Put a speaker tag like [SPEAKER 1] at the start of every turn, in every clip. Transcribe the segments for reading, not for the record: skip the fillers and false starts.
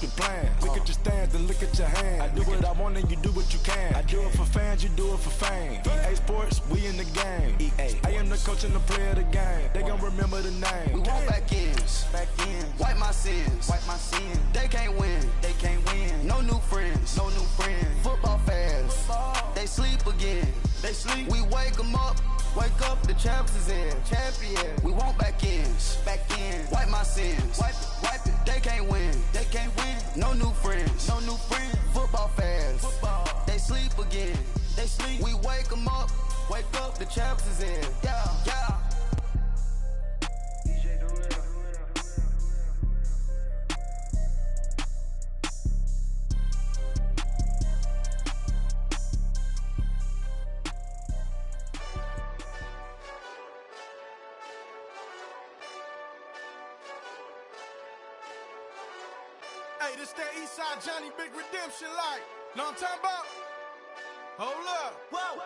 [SPEAKER 1] your plan. Look at your stance and look at your hand. I do what I want and you do what you can. I do it for fans, you do it for fame. EA Sports, we in the game. EA. I am the coach and the player of the game. They gon' remember the name.
[SPEAKER 2] We want back ends. Wipe my sins. They can't win. No new friends. Football fans. They sleep again. We wake them up. Wake up, the champs is in. We want back ends. Wipe my sins. Wipe it. They can't win. No new friends. Football fans. They sleep again. We wake them up. Wake up, the champs is in. Yeah.
[SPEAKER 1] Hey, this that Eastside Johnny Big Redemption like. Know what I'm talking about? Hold up. Whoa.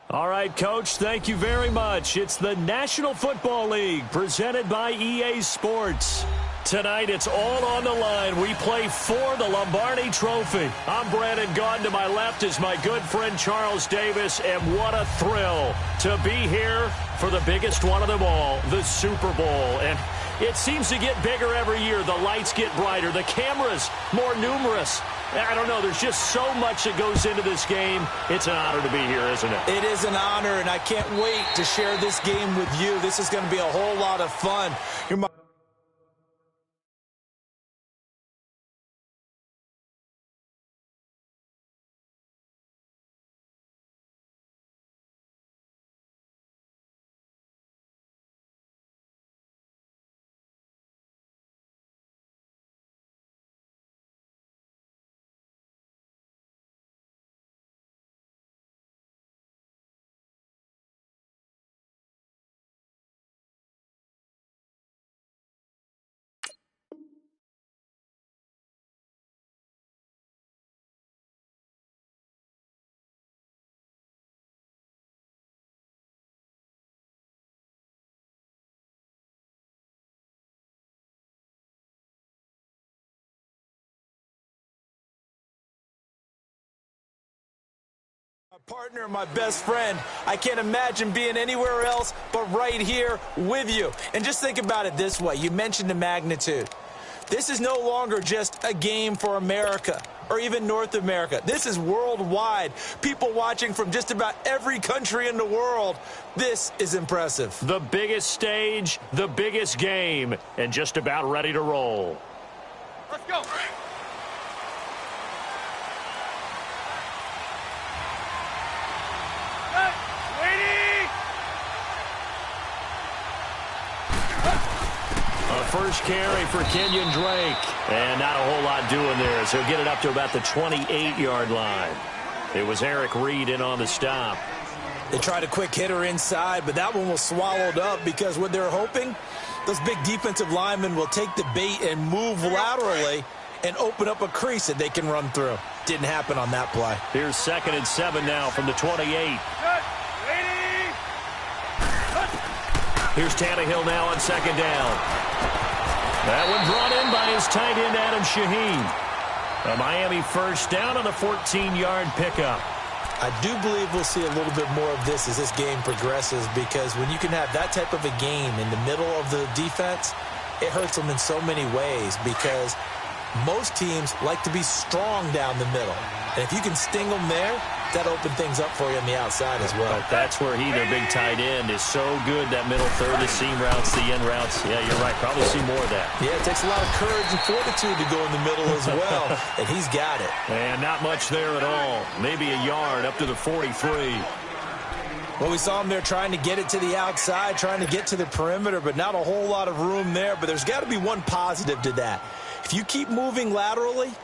[SPEAKER 3] All right, Coach, thank you very much. It's the National Football League presented by EA Sports. Tonight, it's all on the line. We play for the Lombardi Trophy. I'm Brandon Gaudin. To my left is my good friend Charles Davis, and what a thrill to be here for the biggest one of them all, the Super Bowl. And it seems to get bigger every year. The lights get brighter. The cameras more numerous. I don't know. There's just so much that goes into this game. It's an honor to be here, isn't it?
[SPEAKER 4] It is an honor, and I can't wait to share this game with you. This is going to be a whole lot of fun. You're my partner, my best friend. I can't imagine being anywhere else but right here with you. And just think about it this way. You mentioned the magnitude. This is no longer just a game for America or even North America. This is worldwide. People watching from just about every country in the world. This is impressive.
[SPEAKER 3] The biggest stage, the biggest game, and just about ready to roll.
[SPEAKER 1] Let's go.
[SPEAKER 3] First carry for Kenyon Drake. And not a whole lot doing there, so he'll get it up to about the 28-yard line. It was Eric Reed in on the stop.
[SPEAKER 4] They tried a quick hitter inside, but that one was swallowed up because what they're hoping, those big defensive linemen will take the bait and move laterally and open up a crease that they can run through. Didn't happen on that play.
[SPEAKER 3] Here's 2nd and 7 now from the 28. Here's Tannehill now on 2nd down. That one brought in by his tight end, Adam Shaheen. A Miami first down on a 14-yard pickup.
[SPEAKER 4] I do believe we'll see a little bit more of this as this game progresses, because when you can have that type of a game in the middle of the defense, it hurts them in so many ways, because most teams like to be strong down the middle. And if you can sting them there, that opens things up for you on the outside as well.
[SPEAKER 3] But that's where their big tight end, is so good. That middle third, the seam routes, the end routes. Yeah, you're right. Probably see more of that.
[SPEAKER 4] Yeah, it takes a lot of courage and fortitude to go in the middle as well. And he's got it.
[SPEAKER 3] And not much there at all. Maybe a yard up to the 43.
[SPEAKER 4] Well, we saw him there trying to get it to the outside, trying to get to the perimeter, but not a whole lot of room there. But there's got to be one positive to that. If you keep moving laterally,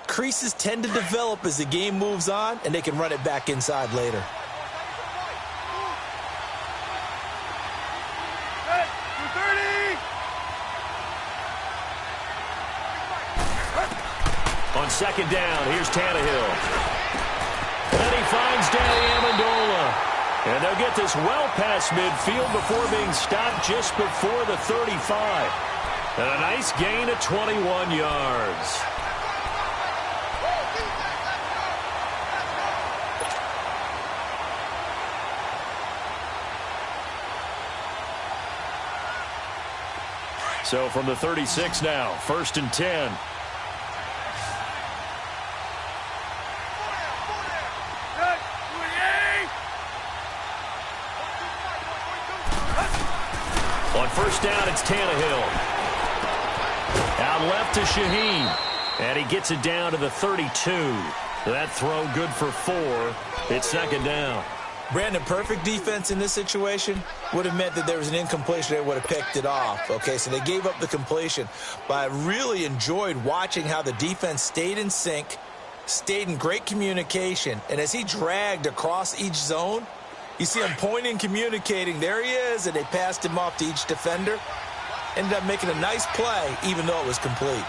[SPEAKER 4] creases tend to develop as the game moves on, and they can run it back inside later.
[SPEAKER 3] On 2nd down, here's Tannehill. And he finds Danny Amendola. And they'll get this well past midfield before being stopped just before the 35. And a nice gain of 21 yards. So from the 36 now, 1st and 10. On 1st down, it's Tannehill. Out left to Shaheen. And he gets it down to the 32. That throw good for 4. It's 2nd down.
[SPEAKER 4] Brandon, perfect defense in this situation would have meant that there was an incompletion. They would have picked it off. Okay, so they gave up the completion. But I really enjoyed watching how the defense stayed in sync, stayed in great communication. And as he dragged across each zone, you see him pointing, communicating. There he is, and they passed him off to each defender. Ended up making a nice play, even though it was complete.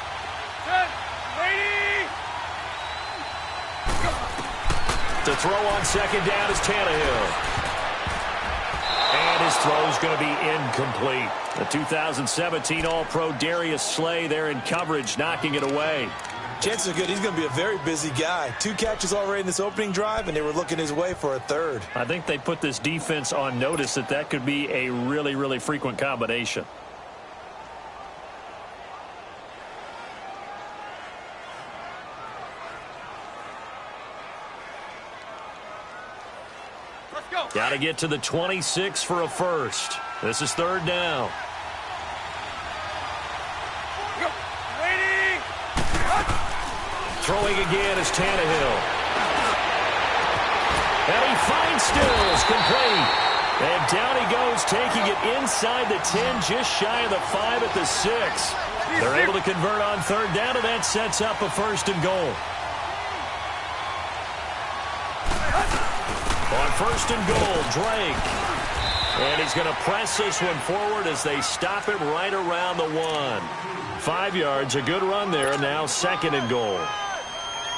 [SPEAKER 3] The throw on 2nd down is Tannehill. And his throw is going to be incomplete. The 2017 All-Pro Darius Slay there in coverage, knocking it away.
[SPEAKER 4] Chances are good he's going to be a very busy guy. 2 catches already in this opening drive, and they were looking his way for a 3rd.
[SPEAKER 3] I think they put this defense on notice that could be a really, really frequent combination. Got to get to the 26 for a 1st. This is 3rd down. Throwing again is Tannehill. And he finds Stills, complete. And down he goes, taking it inside the 10, just shy of the 5 at the 6. They're able to convert on 3rd down, and that sets up a 1st and goal. On 1st and goal, Drake. And he's going to press this one forward as they stop him right around the 1. 5 yards, a good run there, and now 2nd and goal.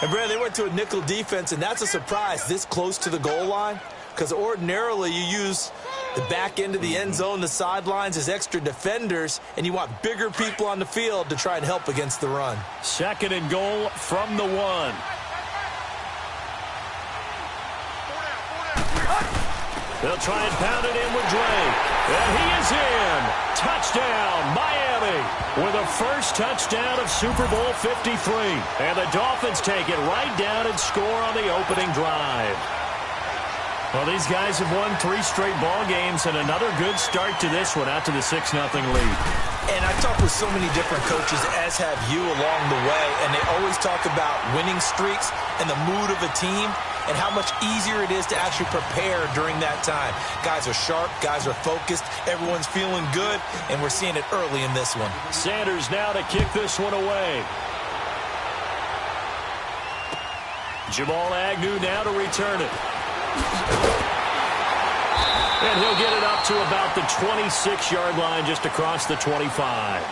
[SPEAKER 4] And, Brad, they went to a nickel defense, and that's a surprise this close to the goal line, because ordinarily you use the back end of the end zone, the sidelines as extra defenders, and you want bigger people on the field to try and help against the run.
[SPEAKER 3] 2nd and goal from the 1. They'll try and pound it in with Drake. And he is in. Touchdown, Miami, with a 1st touchdown of Super Bowl 53. And the Dolphins take it right down and score on the opening drive. Well, these guys have won 3 straight ball games, and another good start to this one out to the 6-0 lead.
[SPEAKER 4] And I've talked with so many different coaches, as have you along the way, and they always talk about winning streaks and the mood of a team and how much easier it is to actually prepare during that time. Guys are sharp, guys are focused, everyone's feeling good, and we're seeing it early in this one.
[SPEAKER 3] Sanders now to kick this one away. Jamal Agnew now to return it. And he'll get it up to about the 26-yard line, just across the 25.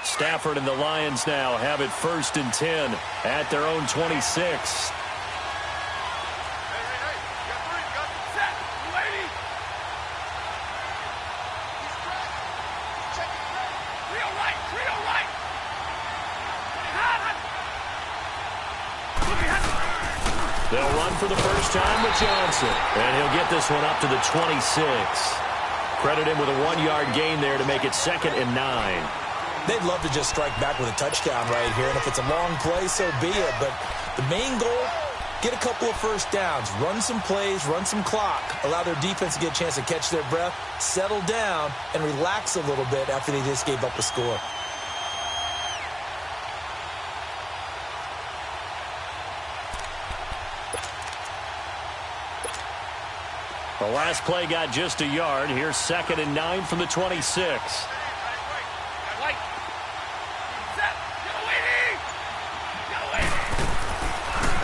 [SPEAKER 3] Stafford and the Lions now have it 1st and 10 at their own 26. They'll run for the first time with Johnson. And he'll get this one up to the 26. Credit him with a 1-yard gain there to make it 2nd and 9.
[SPEAKER 4] They'd love to just strike back with a touchdown right here. And if it's a long play, so be it. But the main goal, get a couple of 1st downs. Run some plays, run some clock. Allow their defense to get a chance to catch their breath, settle down, and relax a little bit after they just gave up a score.
[SPEAKER 3] The last play got just a yard. Here's 2nd and 9 from the 26.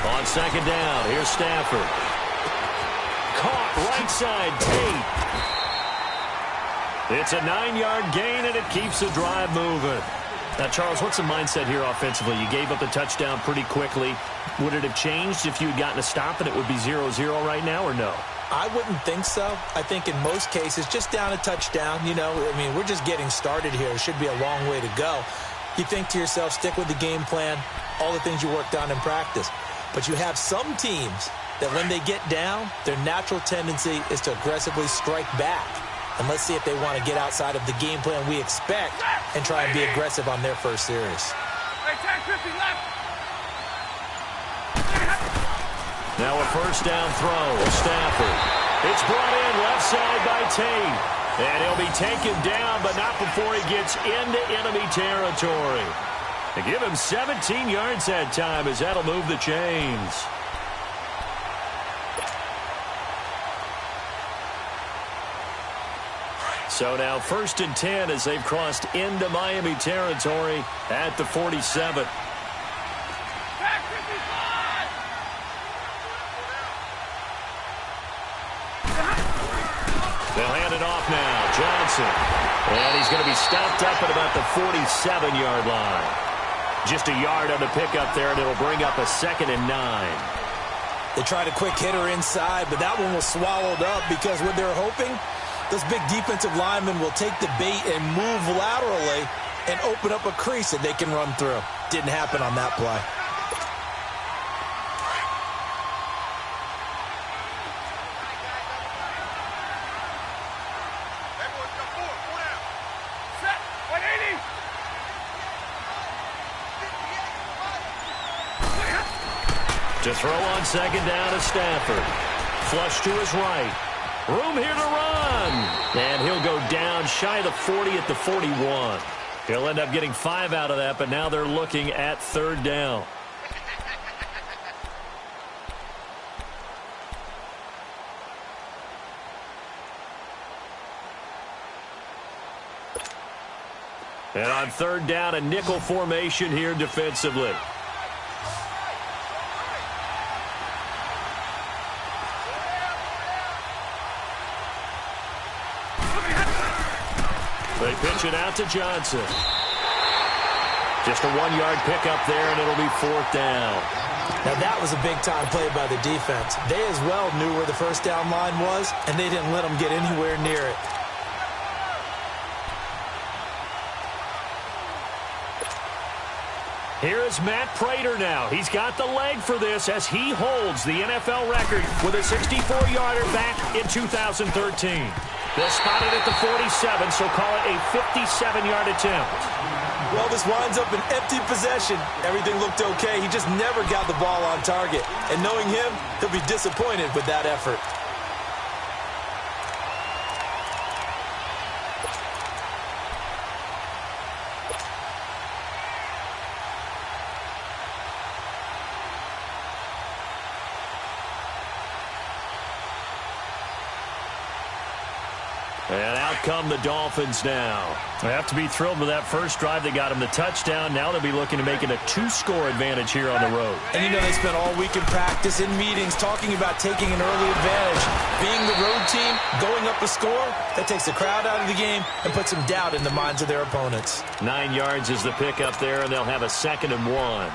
[SPEAKER 3] On 2nd down, here's Stafford. Caught right side, Tate. It's a 9-yard gain, and it keeps the drive moving. Now, Charles, what's the mindset here offensively? You gave up the touchdown pretty quickly. Would it have changed if you had gotten a stop and it would be 0-0 right now, or no?
[SPEAKER 4] I wouldn't think so. I think in most cases, just down a touchdown, we're just getting started here. It should be a long way to go. You think to yourself, stick with the game plan, all the things you worked on in practice. But you have some teams that when they get down, their natural tendency is to aggressively strike back. And let's see if they want to get outside of the game plan we expect and try and be aggressive on their first series.
[SPEAKER 3] Now a first down throw. Stafford. It's brought in left side by Tate. And he'll be taken down, but not before he gets into enemy territory. They give him 17 yards that time as that'll move the chains. So now 1st and 10 as they've crossed into Miami territory at the 47. They'll hand it off now. Johnson. And he's going to be stopped up at about the 47-yard line. Just a yard on the pickup there, and it'll bring up a 2nd and 9.
[SPEAKER 4] They tried a quick hitter inside, but that one was swallowed up because what they're hoping, those big defensive linemen will take the bait and move laterally and open up a crease that they can run through. Didn't happen on that play.
[SPEAKER 3] To throw on 2nd down to Stafford. Flush to his right. Room here to run. And he'll go down shy of the 40 at the 41. He'll end up getting 5 out of that, but now they're looking at 3rd down. And on 3rd down, a nickel formation here defensively. They pitch it out to Johnson. Just a 1-yard pickup there, and it'll be 4th down.
[SPEAKER 4] Now, that was a big-time play by the defense. They as well knew where the first down line was, and they didn't let them get anywhere near it.
[SPEAKER 3] Here is Matt Prater now. He's got the leg for this as he holds the NFL record with a 64-yarder back in 2013. They'll spot it at the 47, so call it a 57-yard attempt.
[SPEAKER 4] Well, this winds up an empty possession. Everything looked okay. He just never got the ball on target. And knowing him, he'll be disappointed with that effort.
[SPEAKER 3] And out come the Dolphins now. They have to be thrilled with that first drive. They got him the touchdown. Now they'll be looking to make it a 2-score advantage here on the road.
[SPEAKER 4] And they spent all week in practice, in meetings, talking about taking an early advantage. Being the road team, going up a score, that takes the crowd out of the game and puts some doubt in the minds of their opponents.
[SPEAKER 3] 9 yards is the pickup there, and they'll have a 2nd and 1.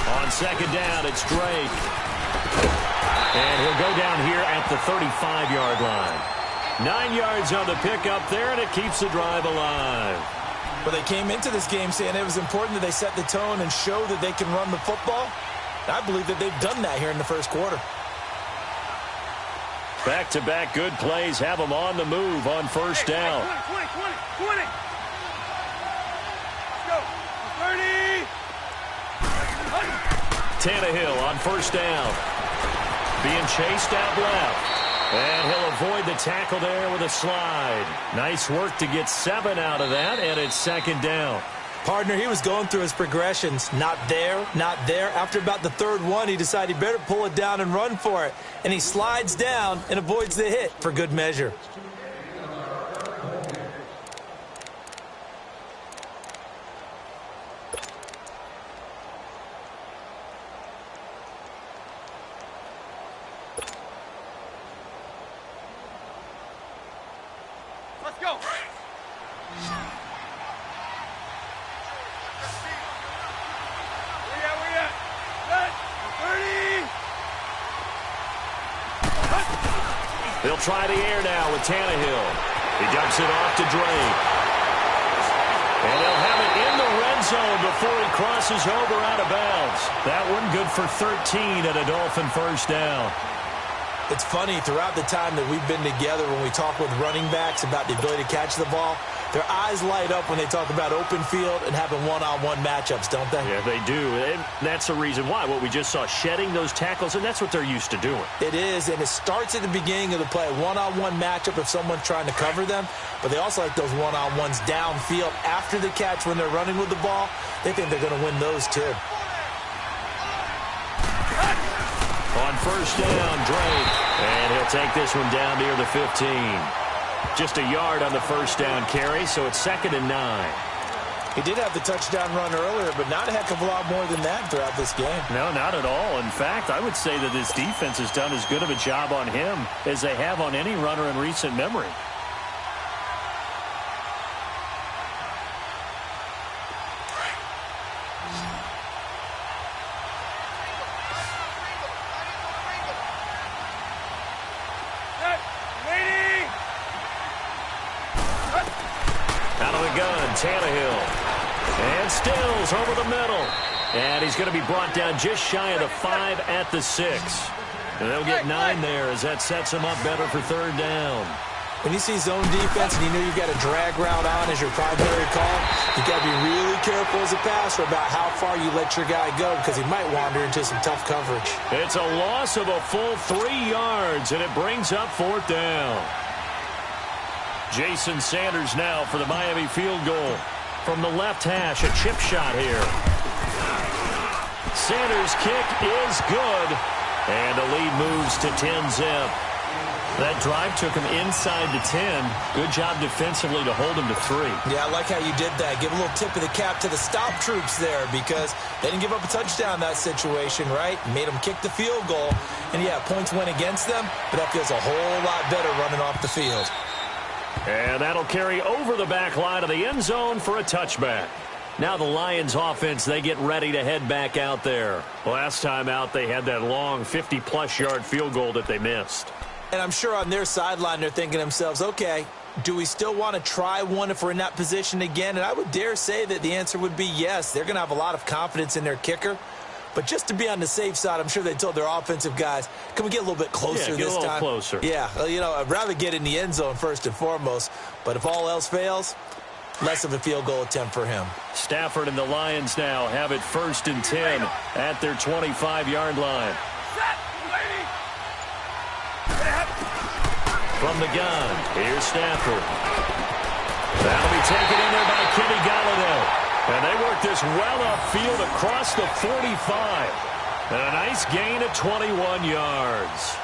[SPEAKER 3] On 2nd down, it's Drake. And he'll go down here at the 35-yard line. 9 yards on the pickup there, and it keeps the drive alive.
[SPEAKER 4] But they came into this game saying it was important that they set the tone and show that they can run the football. I believe that they've done that here in the first quarter.
[SPEAKER 3] Back-to-back good plays have them on the move on first down.
[SPEAKER 5] 20. Let's go. 30.
[SPEAKER 3] Tannehill on first down. Being chased out left. And he'll avoid the tackle there with a slide. Nice work to get 7 out of that, and it's 2nd down.
[SPEAKER 4] Partner, he was going through his progressions. Not there, not there. After about the 3rd one, he decided he better pull it down and run for it. And he slides down and avoids the hit for good measure.
[SPEAKER 5] Let's go.
[SPEAKER 3] They'll try the air now with Tannehill. He dumps it off to Drake. And they'll have it in the red zone before he crosses over out of bounds. That one good for 13 and a Dolphin 1st down.
[SPEAKER 4] It's funny, throughout the time that we've been together, when we talk with running backs about the ability to catch the ball, their eyes light up when they talk about open field and having one-on-one matchups, don't they?
[SPEAKER 3] Yeah, they do. And that's the reason why. What we just saw, shedding those tackles, and that's what they're used to doing.
[SPEAKER 4] It is, and it starts at the beginning of the play. One-on-one matchup if someone's trying to cover them, but they also like those one-on-ones downfield after the catch when they're running with the ball. They think they're going to win those, too.
[SPEAKER 3] On 1st down, Drake. And he'll take this one down near the 15. Just a yard on the 1st down carry, so it's 2nd and 9.
[SPEAKER 4] He did have the touchdown run earlier, but not a heck of a lot more than that throughout this game.
[SPEAKER 3] No, not at all. In fact, I would say that this defense has done as good of a job on him as they have on any runner in recent memory. Tannehill. And Stills over the middle. And he's going to be brought down just shy of the 5 at the 6. And they'll get 9 there as that sets him up better for 3rd down.
[SPEAKER 4] When you see zone defense and you know you've got a drag route on as your primary call, you've got to be really careful as a passer about how far you let your guy go because he might wander into some tough coverage.
[SPEAKER 3] It's a loss of a full 3 yards, and it brings up 4th down. Jason Sanders now for the Miami field goal. From the left hash, a chip shot here. Sanders' kick is good. And the lead moves to 10-zip. That drive took him inside the 10. Good job defensively to hold him to 3.
[SPEAKER 4] Yeah, I like how you did that. Give a little tip of the cap to the stop troops there because they didn't give up a touchdown in that situation, right? Made them kick the field goal. And, yeah, points went against them, but that feels a whole lot better running off the field.
[SPEAKER 3] And that'll carry over the back line of the end zone for a touchback. Now the Lions offense, they get ready to head back out there. Last time out, they had that long 50-plus yard field goal that they missed.
[SPEAKER 4] And I'm sure on their sideline, they're thinking to themselves, okay, do we still want to try one if we're in that position again? And I would dare say that the answer would be yes. They're going to have a lot of confidence in their kicker. But just to be on the safe side, I'm sure they told their offensive guys, can we get a little bit closer this time?
[SPEAKER 3] Yeah, get a little closer.
[SPEAKER 4] Yeah, well, you know, I'd rather get in the end zone first and foremost. But if all else fails, less of a field goal attempt for him.
[SPEAKER 3] Stafford and the Lions now have it 1st and 10 at their 25-yard line. From the gun, here's Stafford. That'll be taken in there by Kenny Galladay. And they work this well upfield across the 45. And a nice gain of 21 yards.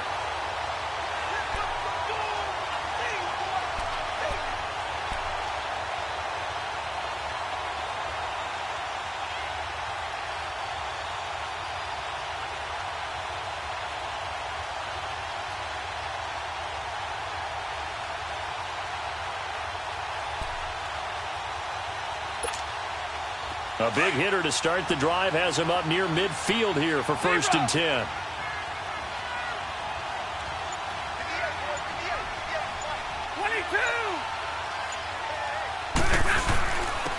[SPEAKER 3] A big hitter to start the drive has him up near midfield here for 1st and 10.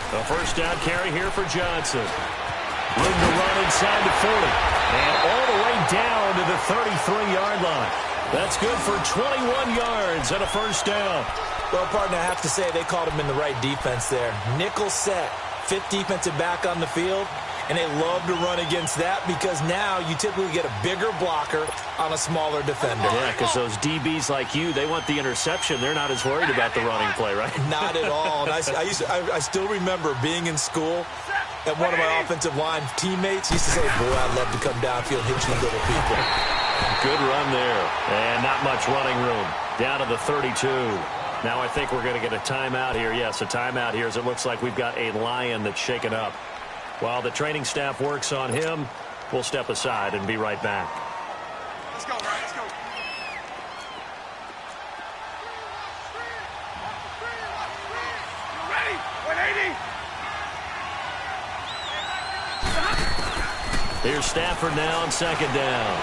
[SPEAKER 3] A 1st down carry here for Johnson. Room to run inside the 40. And all the way down to the 33-yard line. That's good for 21 yards and a 1st down.
[SPEAKER 4] Well, partner, I have to say they called him in the right defense there. Nickel set. 5th defensive back on the field, And they love to run against that because now you typically get a bigger blocker on a smaller defender.
[SPEAKER 3] Yeah, because those DBs like you, they want the interception. They're not as worried about the running play, right?
[SPEAKER 4] Not at all. And I still remember being in school, and one of my offensive line teammates used to say, boy, I'd love to come downfield and hit you little people.
[SPEAKER 3] Good run there. And not much running room. Down to the 32. Now I think we're going to get a timeout here. Yes, a timeout here as it looks like we've got a Lion that's shaken up. While the training staff works on him, we'll step aside and be right back.
[SPEAKER 5] Let's go, Ryan. Let's go. Ready? 180.
[SPEAKER 3] Here's Stafford now on second down.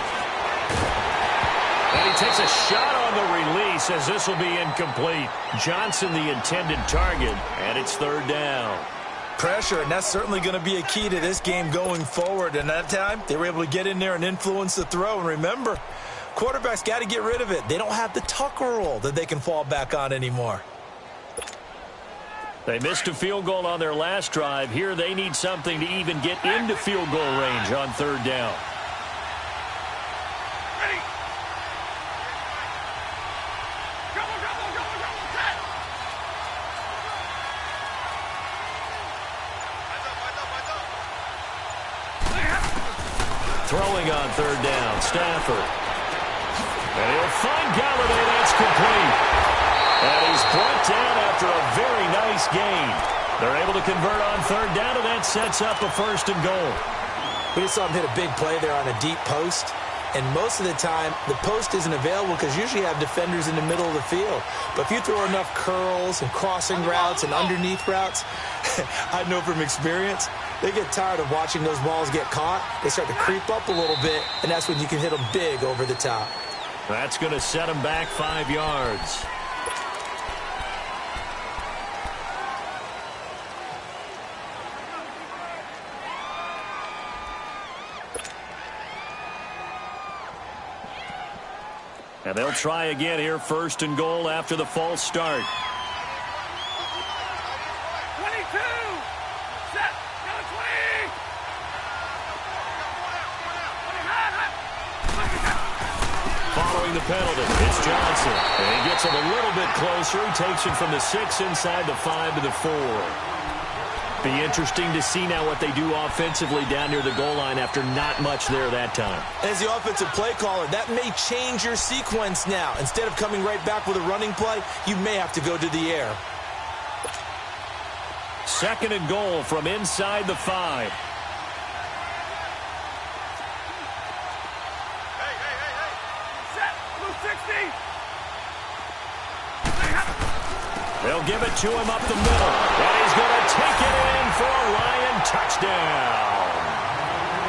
[SPEAKER 3] And he takes a shot on the release as this will be incomplete. Johnson the intended target, and it's third down.
[SPEAKER 4] Pressure, and that's certainly going to be a key to this game going forward. And that time, they were able to get in there and influence the throw. And remember, quarterbacks got to get rid of it. They don't have the Tucker rule that they can fall back on anymore.
[SPEAKER 3] They missed a field goal on their last drive. Here they need something to even get into field goal range on third down.
[SPEAKER 5] Ready?
[SPEAKER 3] Throwing on third down, Stafford. And he'll find Galladay. That's complete. And he's brought down after a very nice gain. They're able to convert on third down, and that sets up a first and goal.
[SPEAKER 4] We just saw him hit a big play there on a deep post. And most of the time, the post isn't available because usually you have defenders in the middle of the field. But if you throw enough curls and crossing routes and underneath routes, I know from experience, they get tired of watching those balls get caught. They start to creep up a little bit, and that's when you can hit them big over the top.
[SPEAKER 3] That's going to set them back 5 yards. And they'll try again here, first and goal after the false start.
[SPEAKER 5] 22. Set. Go 20.
[SPEAKER 3] Following the penalty, it's Johnson. And he gets him a little bit closer. He takes him from the 6 inside the 5 to the 4. Be interesting to see now what they do offensively down near the goal line after not much there that time.
[SPEAKER 4] As the offensive play caller, that may change your sequence now. Instead of coming right back with a running play, you may have to go to the air.
[SPEAKER 3] Second and goal from inside the 5.
[SPEAKER 5] Set. Blue 60.
[SPEAKER 3] They'll give it to him up the middle. And he's going to take it in for a Lion touchdown.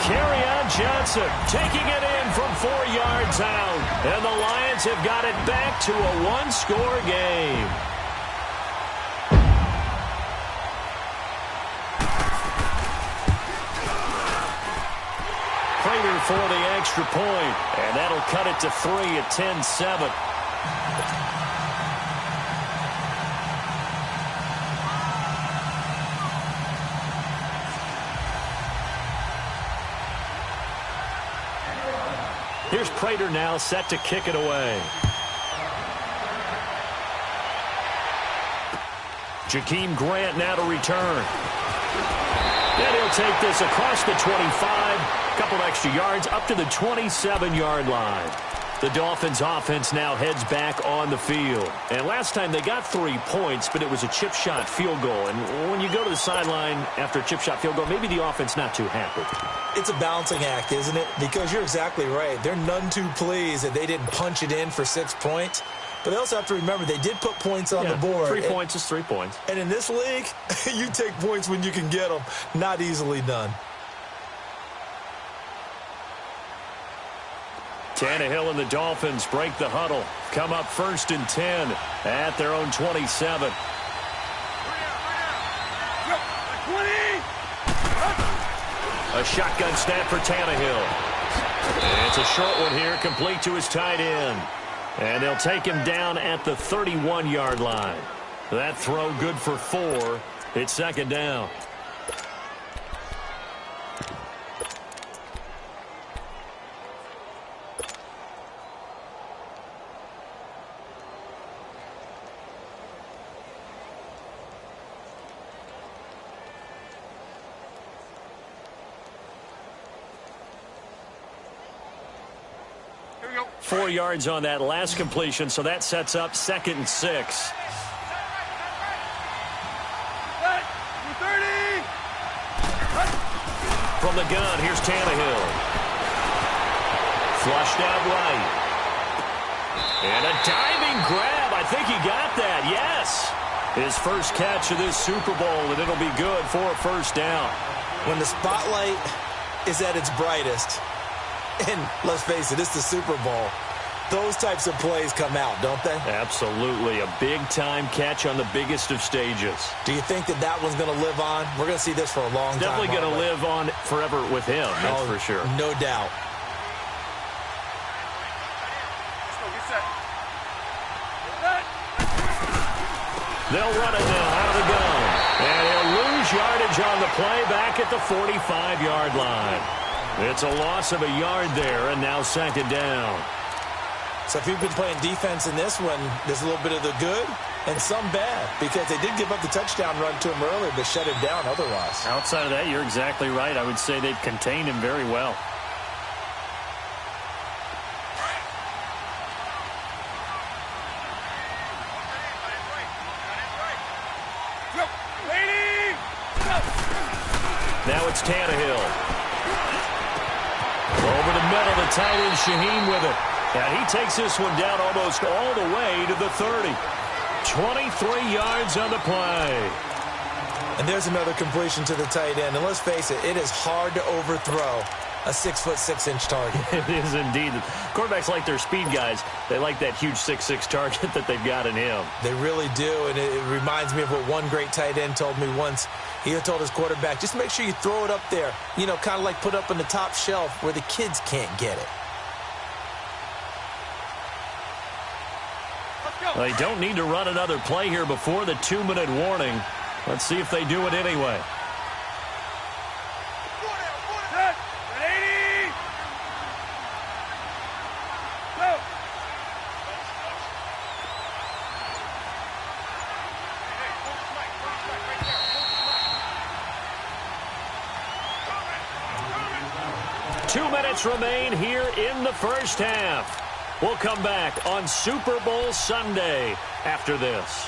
[SPEAKER 3] Kerryon Johnson taking it in from 4 yards out. And the Lions have got it back to a one-score game. Prater for the extra point. And that'll cut it to 3 at 10-7. Here's Prater now set to kick it away. Jakeem Grant now to return. And he'll take this across the 25. A couple extra yards up to the 27-yard line. The Dolphins offense now heads back on the field. And last time they got 3 points, but it was a chip shot field goal. And when you go to the sideline after a chip shot field goal, maybe the offense not too happy.
[SPEAKER 4] It's a balancing act, isn't it? Because you're exactly right. They're none too pleased that they didn't punch it in for 6 points. But they also have to remember they did put points on the board.
[SPEAKER 3] 3 points is 3 points.
[SPEAKER 4] And in this league, you take points when you can get them. Not easily done.
[SPEAKER 3] Tannehill and the Dolphins break the huddle. Come up first and 10 at their own 27.
[SPEAKER 5] 20.
[SPEAKER 3] A shotgun snap for Tannehill. And it's a short one here, complete to his tight end. And they'll take him down at the 31-yard line. That throw good for 4. It's second down. 4 yards on that last completion, so that sets up 2nd and 6. From the gun, here's Tannehill. Flushed out right. And a diving grab. I think he got that, yes. His first catch of this Super Bowl, and it'll be good for a first down.
[SPEAKER 4] When the spotlight is at its brightest, and let's face it, it's the Super Bowl, those types of plays come out, don't they?
[SPEAKER 3] Absolutely. A big-time catch on the biggest of stages.
[SPEAKER 4] Do you think that that one's going to live on? We're going to see this for a long time.
[SPEAKER 3] Definitely going to live on forever with him, that's for sure.
[SPEAKER 4] No doubt.
[SPEAKER 3] They'll run it now out of the gun. And he'll lose yardage on the play back at the 45-yard line. It's a loss of a yard there, and now 2nd down.
[SPEAKER 4] So if you've been playing defense in this one, there's a little bit of the good and some bad, because they did give up the touchdown run to him earlier, but shut him down otherwise.
[SPEAKER 3] Outside of that, you're exactly right. I would say they've contained him very well. Now it's Tannehill. Over the middle, the tight end Shaheen with it. And he takes this one down almost all the way to the 30. 23 yards on the play.
[SPEAKER 4] And there's another completion to the tight end. And let's face it, it is hard to overthrow a 6'6" target.
[SPEAKER 3] It is indeed. Quarterbacks like their speed guys. They like that huge 6'6" target that they've got in him.
[SPEAKER 4] They really do, and it reminds me of what one great tight end told me once. He told his quarterback, just make sure you throw it up there, you know, kind of like put up on the top shelf where the kids can't get it.
[SPEAKER 3] They don't need to run another play here before the 2-minute warning. Let's see if they do it anyway. Remain here in the first half. We'll come back on Super Bowl Sunday after this.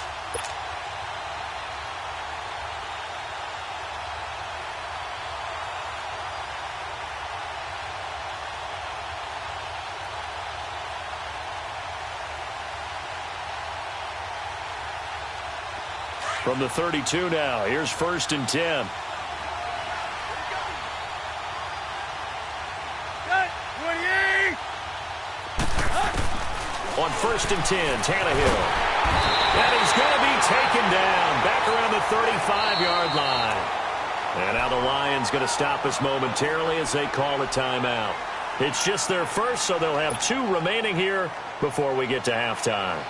[SPEAKER 3] From the 32 now, here's 1st and 10. On 1st and 10, Tannehill. And he's going to be taken down back around the 35-yard line. And now the Lions going to stop us momentarily as they call a timeout. It's just their first, so they'll have 2 remaining here before we get to halftime.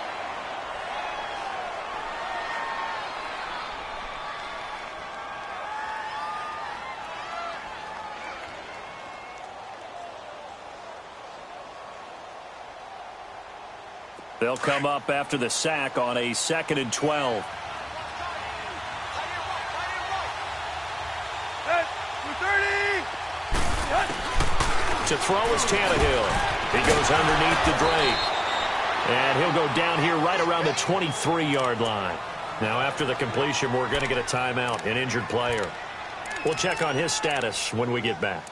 [SPEAKER 3] They'll come up after the sack on a 2nd and 12. To throw is Tannehill. He goes underneath to Drake. And he'll go down here right around the 23-yard line. Now after the completion, we're going to get a timeout, an injured player. We'll check on his status when we get back.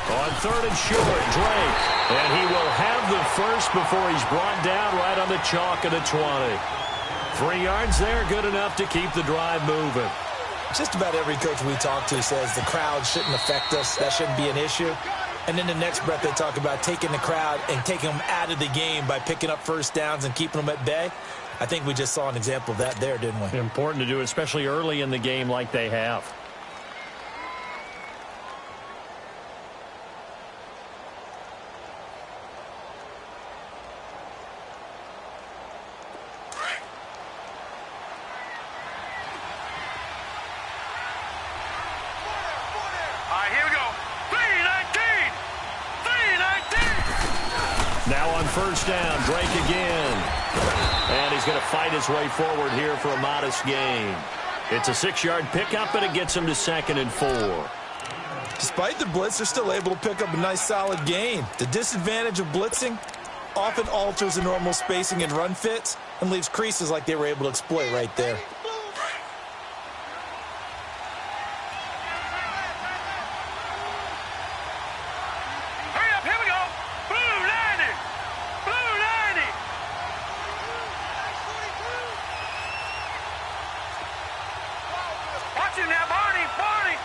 [SPEAKER 3] On 3rd and short, Drake. And he will have the first before he's brought down right on the chalk of the 20. 3 yards there, good enough to keep the drive moving.
[SPEAKER 4] Just about every coach we talk to says the crowd shouldn't affect us. That shouldn't be an issue. And then the next breath they talk about taking the crowd and taking them out of the game by picking up first downs and keeping them at bay. I think we just saw an example of that there, didn't we?
[SPEAKER 3] Important to do, especially early in the game like they have. first down. Drake again. And he's going to fight his way forward here for a modest gain. It's a 6-yard pickup, and it gets him to 2nd and 4.
[SPEAKER 4] Despite the blitz, they're still able to pick up a nice solid gain. The disadvantage of blitzing often alters the normal spacing and run fits and leaves creases like they were able to exploit right there.
[SPEAKER 5] Hurry up, here we go. Blue 90. Blue 90. Watch him now, Barney. Barney.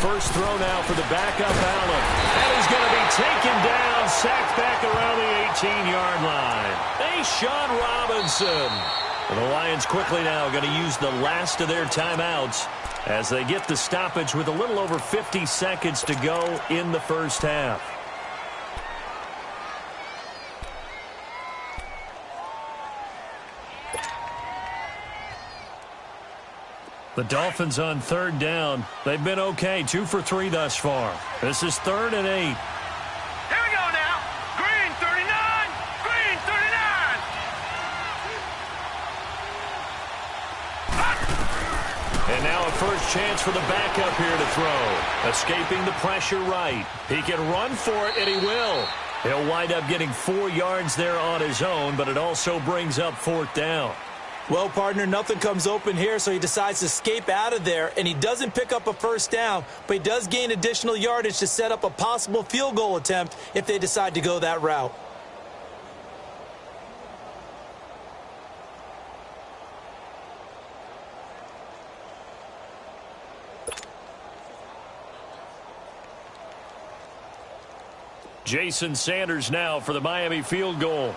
[SPEAKER 3] First throw now for the backup Allen. And he's going to be taken down, sacked back around the 18-yard line. Sean Robinson. And the Lions quickly now going to use the last of their timeouts as they get the stoppage with a little over 50 seconds to go in the first half. The Dolphins on 3rd down. They've been okay, 2 for 3 thus far. This is 3rd and 8.
[SPEAKER 5] Here we go now. Green 39. Green 39.
[SPEAKER 3] And now a first chance for the backup here to throw. Escaping the pressure right. He can run for it, and he will. He'll wind up getting 4 yards there on his own, but it also brings up 4th down.
[SPEAKER 4] Well, partner, nothing comes open here, so he decides to escape out of there, and he doesn't pick up a first down, but he does gain additional yardage to set up a possible field goal attempt if they decide to go that route.
[SPEAKER 3] Jason Sanders now for the Miami field goal.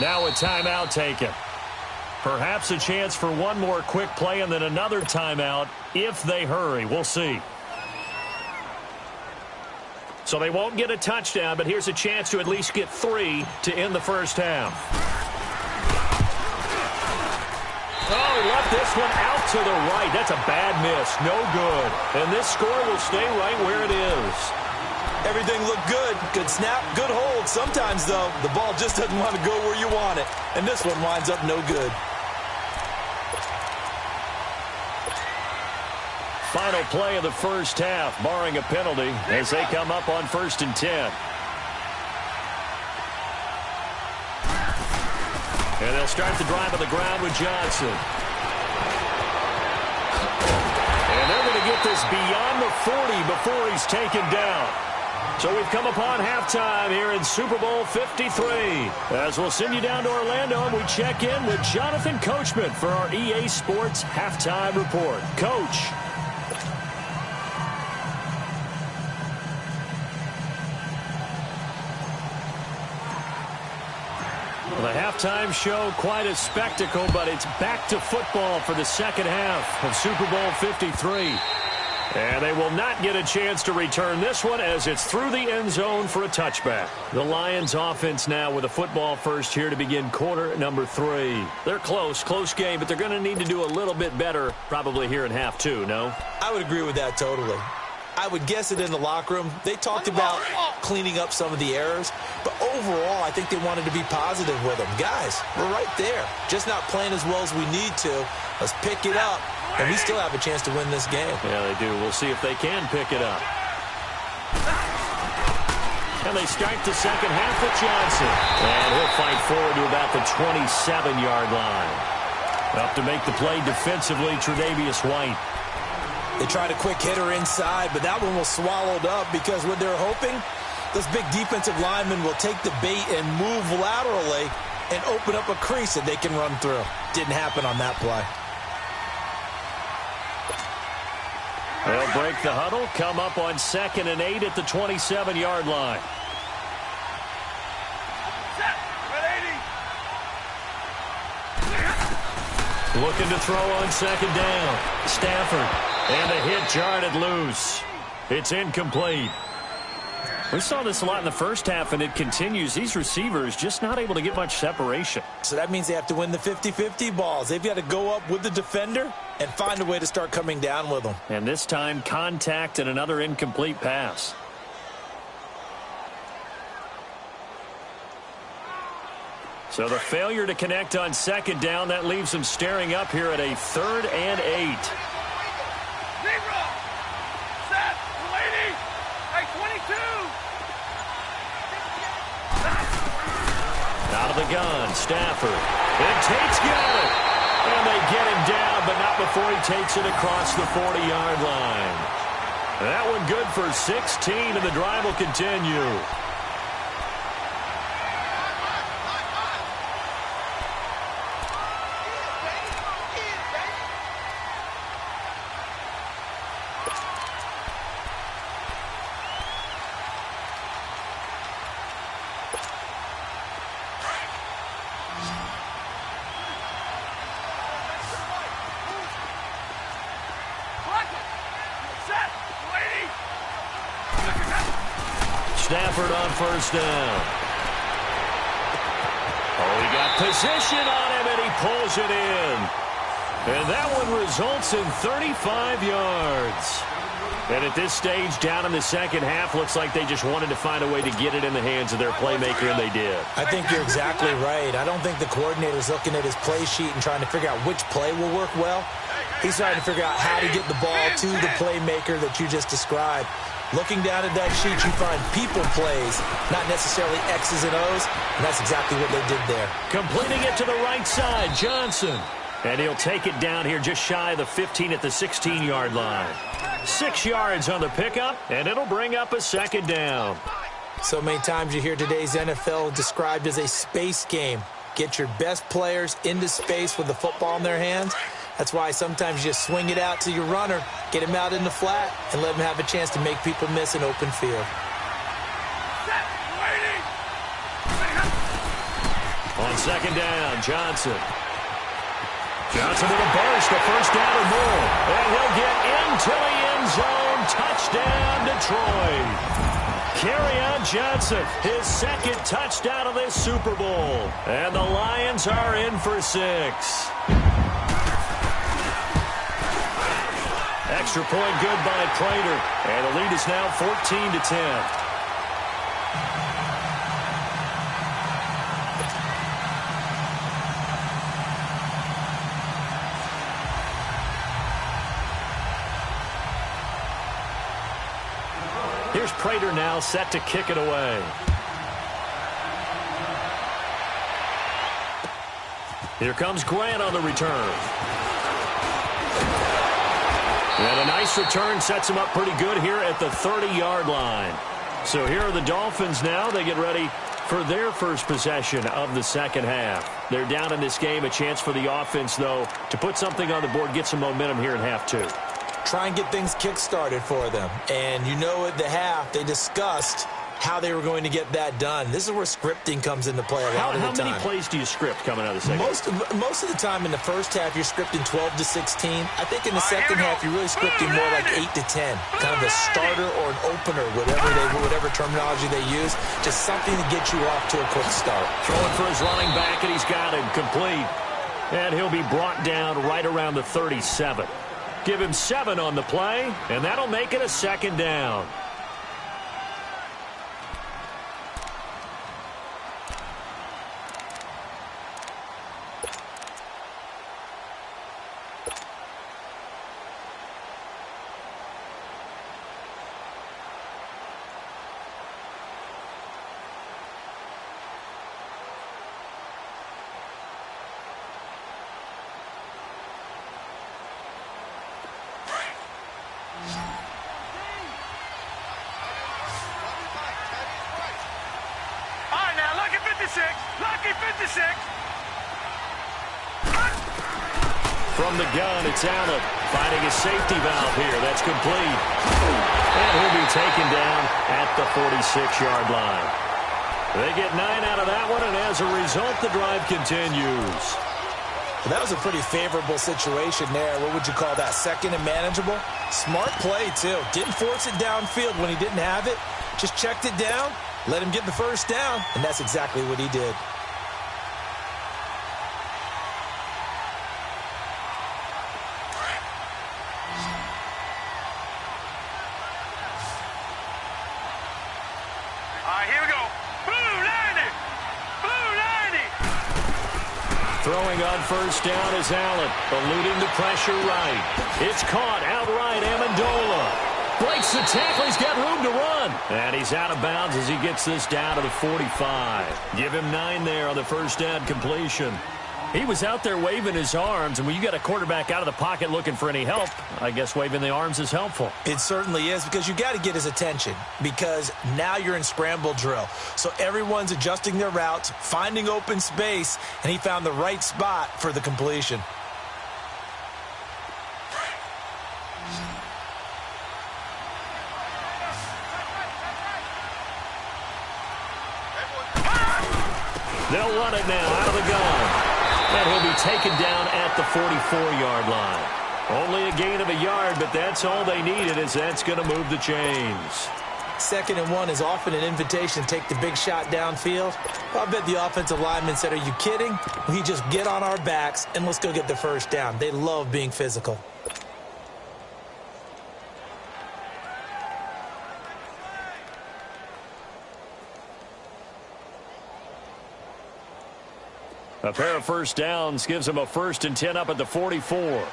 [SPEAKER 3] Now a timeout taken. Perhaps a chance for one more quick play and then another timeout if they hurry. We'll see. So they won't get a touchdown, but here's a chance to at least get 3 to end the first half. Oh, he left this one out to the right. That's a bad miss. No good. And this score will stay right where it is.
[SPEAKER 4] Everything looked good. Good snap, good hold. Sometimes, though, the ball just doesn't want to go where you want it. And this one winds up no good.
[SPEAKER 3] Final play of the first half, barring a penalty, as they come up on 1st and 10. And they'll start the drive on the ground with Johnson. And they're going to get this beyond the 40 before he's taken down. So we've come upon halftime here in Super Bowl 53. As we'll send you down to Orlando and we check in with Jonathan Coachman for our EA Sports Halftime Report. Coach. Well, the halftime show, quite a spectacle, but it's back to football for the second half of Super Bowl 53. And they will not get a chance to return this one as it's through the end zone for a touchback. The Lions offense now with a football first here to begin quarter number 3. They're close game, but they're going to need to do a little bit better probably here in half 2, no?
[SPEAKER 4] I would agree with that totally. I would guess it in the locker room. They talked about cleaning up some of the errors, but overall I think they wanted to be positive with them. Guys, we're right there. Just not playing as well as we need to. Let's pick it up. And we still have a chance to win this game.
[SPEAKER 3] Yeah, they do. We'll see if they can pick it up. And they start the second half with Johnson. And he'll fight forward to about the 27-yard line. Up to make the play defensively, Tre'Davious White.
[SPEAKER 4] They tried a quick hitter inside, but that one was swallowed up because what they're hoping, those big defensive linemen will take the bait and move laterally and open up a crease that they can run through. Didn't happen on that play.
[SPEAKER 3] They'll break the huddle, come up on 2nd and 8 at the 27-yard line. Looking to throw on 2nd down. Stafford. And the hit jarred it loose. It's incomplete. We saw this a lot in the first half, and it continues. These receivers just not able to get much separation.
[SPEAKER 4] So that means they have to win the 50-50 balls. They've got to go up with the defender and find a way to start coming down with them.
[SPEAKER 3] And this time, contact and another incomplete pass. So the failure to connect on second down, that leaves them staring up here at a 3rd and 8.
[SPEAKER 5] Set, lady, hey, 22.
[SPEAKER 3] Out of the gun, Stafford. And Tate's got it. And they get him down, but not before he takes it across the 40-yard line. That one good for 16, and the drive will continue. Stafford on first down. Oh, he got position on him, and he pulls it in. And that one results in 35 yards. And at this stage, down in the second half, looks like they just wanted to find a way to get it in the hands of their playmaker, and they did.
[SPEAKER 4] I think you're exactly right. I don't think the coordinator's looking at his play sheet and trying to figure out which play will work well. He's trying to figure out how to get the ball to the playmaker that you just described. Looking down at that sheet, you find people plays, not necessarily X's and O's, and that's exactly what they did there.
[SPEAKER 3] Completing it to the right side, Johnson. And he'll take it down here just shy of the 15 at the 16-yard line. 6 yards on the pickup, and it'll bring up a second down.
[SPEAKER 4] So many times you hear today's NFL described as a space game. Get your best players into space with the football in their hands. That's why sometimes you just swing it out to your runner, get him out in the flat, and let him have a chance to make people miss an open field.
[SPEAKER 3] On second down, Johnson. Johnson with a burst, a first down or more. And he'll get into the end zone. Touchdown, Detroit. Kerryon Johnson, his second touchdown of this Super Bowl. And the Lions are in for 6. Extra point good by Prater. And the lead is now 14-10. Here's Prater now set to kick it away. Here comes Grant on the return. And a nice return sets him up pretty good here at the 30-yard line. So here are the Dolphins now. They get ready for their first possession of the second half. They're down in this game. A chance for the offense, though, to put something on the board, get some momentum here in half 2.
[SPEAKER 4] Try and get things kick-started for them. And you know at the half, they discussed how they were going to get that done. This is where scripting comes into play a lot of the time.
[SPEAKER 3] How many plays do you script coming out of the second half?
[SPEAKER 4] Most of the time in the first half, you're scripting 12 to 16. I think in the second half, you're really scripting more like 8 to 10. Kind of a starter or an opener, whatever terminology they use. Just something to get you off to a quick start.
[SPEAKER 3] Throwing for his running back, and he's got him complete. And he'll be brought down right around the 37. Give him 7 on the play, and that'll make it a second down.
[SPEAKER 5] Lucky 56.
[SPEAKER 3] From the gun, it's Allen finding a safety valve here. That's complete. And he'll be taken down at the 46-yard line. They get 9 out of that one, and as a result, the drive continues.
[SPEAKER 4] Well, that was a pretty favorable situation there. What would you call that? Second and manageable? Smart play, too. Didn't force it downfield when he didn't have it. Just checked it down, let him get the first down, and that's exactly what he did.
[SPEAKER 5] Here we go. Blue 90. Blue 90.
[SPEAKER 3] Throwing on first down is Allen, eluding the pressure right. It's caught outright. Amendola breaks the tackle. He's got room to run. And he's out of bounds as he gets this down to the 45. Give him 9 there on the first down completion. He was out there waving his arms, and when you got a quarterback out of the pocket looking for any help, I guess waving the arms is helpful.
[SPEAKER 4] It certainly is, because you got to get his attention, because now you're in scramble drill. So everyone's adjusting their routes, finding open space, and he found the right spot for the completion.
[SPEAKER 3] They'll run it now out of the gun. And he'll be taken down at the 44-yard line. Only a gain of a yard, but that's all they needed, as that's going to move the chains.
[SPEAKER 4] 2nd and 1 is often an invitation to take the big shot downfield. I bet the offensive lineman said, are you kidding? We just get on our backs and let's go get the first down. They love being physical.
[SPEAKER 3] A pair of first downs gives him a 1st and 10 up at the 44.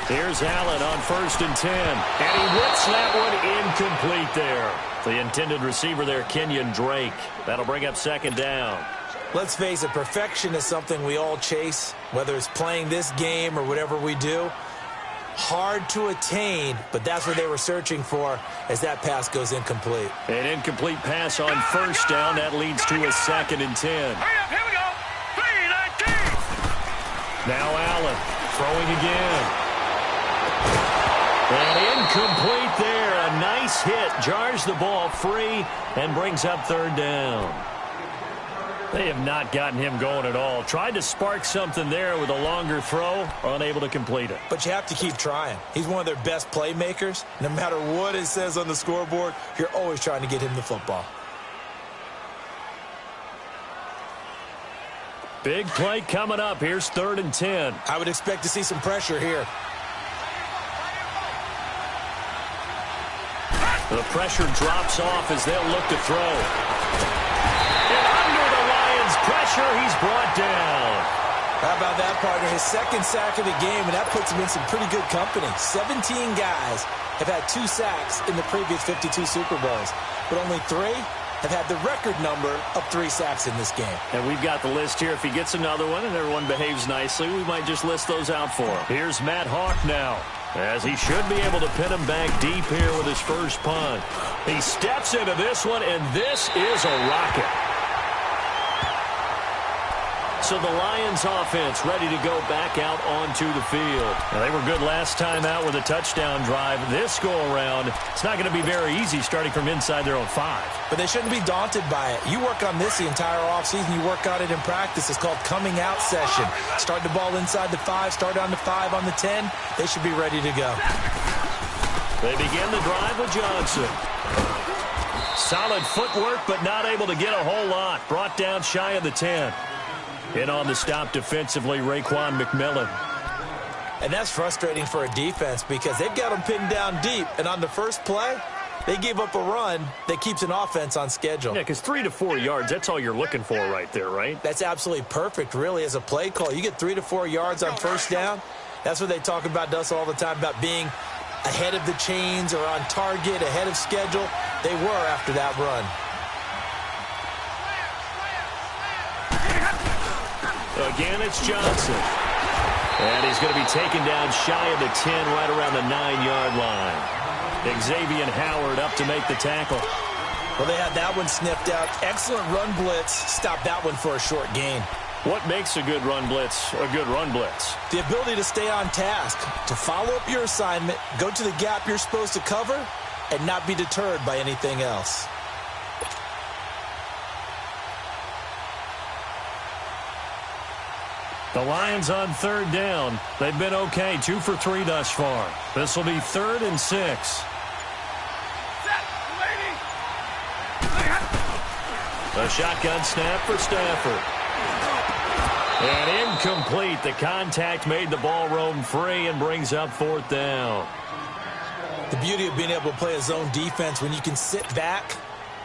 [SPEAKER 3] Here's Allen on 1st and 10. And he whips that one incomplete there. The intended receiver there, Kenyon Drake. That'll bring up 2nd down.
[SPEAKER 4] Let's face it, perfection is something we all chase, whether it's playing this game or whatever we do. Hard to attain, but that's what they were searching for as that pass goes incomplete.
[SPEAKER 3] An incomplete pass on 1st down. That leads to a 2nd and 10.
[SPEAKER 5] Hurry up, here we go. 3-19.
[SPEAKER 3] Now Allen throwing again. And incomplete there. A nice hit. Jars the ball free and brings up 3rd down. They have not gotten him going at all. Tried to spark something there with a longer throw, unable to complete it.
[SPEAKER 4] But you have to keep trying. He's one of their best playmakers. No matter what it says on the scoreboard, you're always trying to get him the football.
[SPEAKER 3] Big play coming up. Here's 3rd and 10.
[SPEAKER 4] I would expect to see some pressure here.
[SPEAKER 3] The pressure drops off as they'll look to throw. Pressure, he's brought down.
[SPEAKER 4] How about that, partner? His 2nd sack of the game, and that puts him in some pretty good company. 17 guys have had 2 sacks in the previous 52 Super Bowls, but only 3 have had the record number of 3 sacks in this game.
[SPEAKER 3] And we've got the list here. If he gets another one and everyone behaves nicely, we might just list those out for him. Here's Matt Hawk now, as he should be able to pin him back deep here with his first punt. He steps into this one, and this is a rocket. So the Lions offense ready to go back out onto the field. Now, they were good last time out with a touchdown drive. This go-around, it's not going to be very easy starting from inside their own 5.
[SPEAKER 4] But they shouldn't be daunted by it. You work on this the entire offseason. You work on it in practice. It's called coming out session. Start the ball inside the 5, start on the 5, on the 10. They should be ready to go.
[SPEAKER 3] They begin the drive with Johnson. Solid footwork, but not able to get a whole lot. Brought down shy of the 10. In on the stop defensively, Raekwon McMillan.
[SPEAKER 4] And that's frustrating for a defense because they've got them pinned down deep. And on the first play, they gave up a run that keeps an offense on schedule.
[SPEAKER 3] Yeah, because 3 to 4 yards, that's all you're looking for right there, right?
[SPEAKER 4] That's absolutely perfect, really, as a play call. You get 3 to 4 yards on first down. That's what they talk about to us all the time, about being ahead of the chains or on target, ahead of schedule. They were after that run.
[SPEAKER 3] Again, it's Johnson. And he's going to be taken down shy of the 10, right around the 9-yard line. Xavier Howard up to make the tackle.
[SPEAKER 4] Well, they had that one sniffed out. Excellent run blitz. Stopped that one for a short gain.
[SPEAKER 3] What makes a good run blitz a good run blitz?
[SPEAKER 4] The ability to stay on task, to follow up your assignment, go to the gap you're supposed to cover, and not be deterred by anything else.
[SPEAKER 3] The Lions on third down. They've been okay, 2 for 3 thus far. This will be 3rd and 6. A shotgun snap for Stafford. And incomplete. The contact made the ball roam free and brings up 4th down.
[SPEAKER 4] The beauty of being able to play a zone defense when you can sit back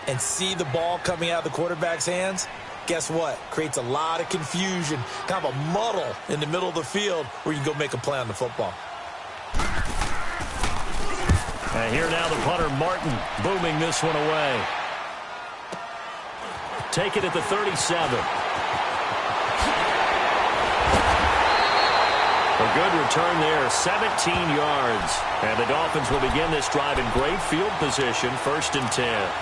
[SPEAKER 4] and see the ball coming out of the quarterback's hands, guess what? Creates a lot of confusion, kind of a muddle in the middle of the field where you can go make a play on the football.
[SPEAKER 3] And here now the punter, Martin, booming this one away. Take it at the 37. A good return there, 17 yards. And the Dolphins will begin this drive in great field position, 1st and 10.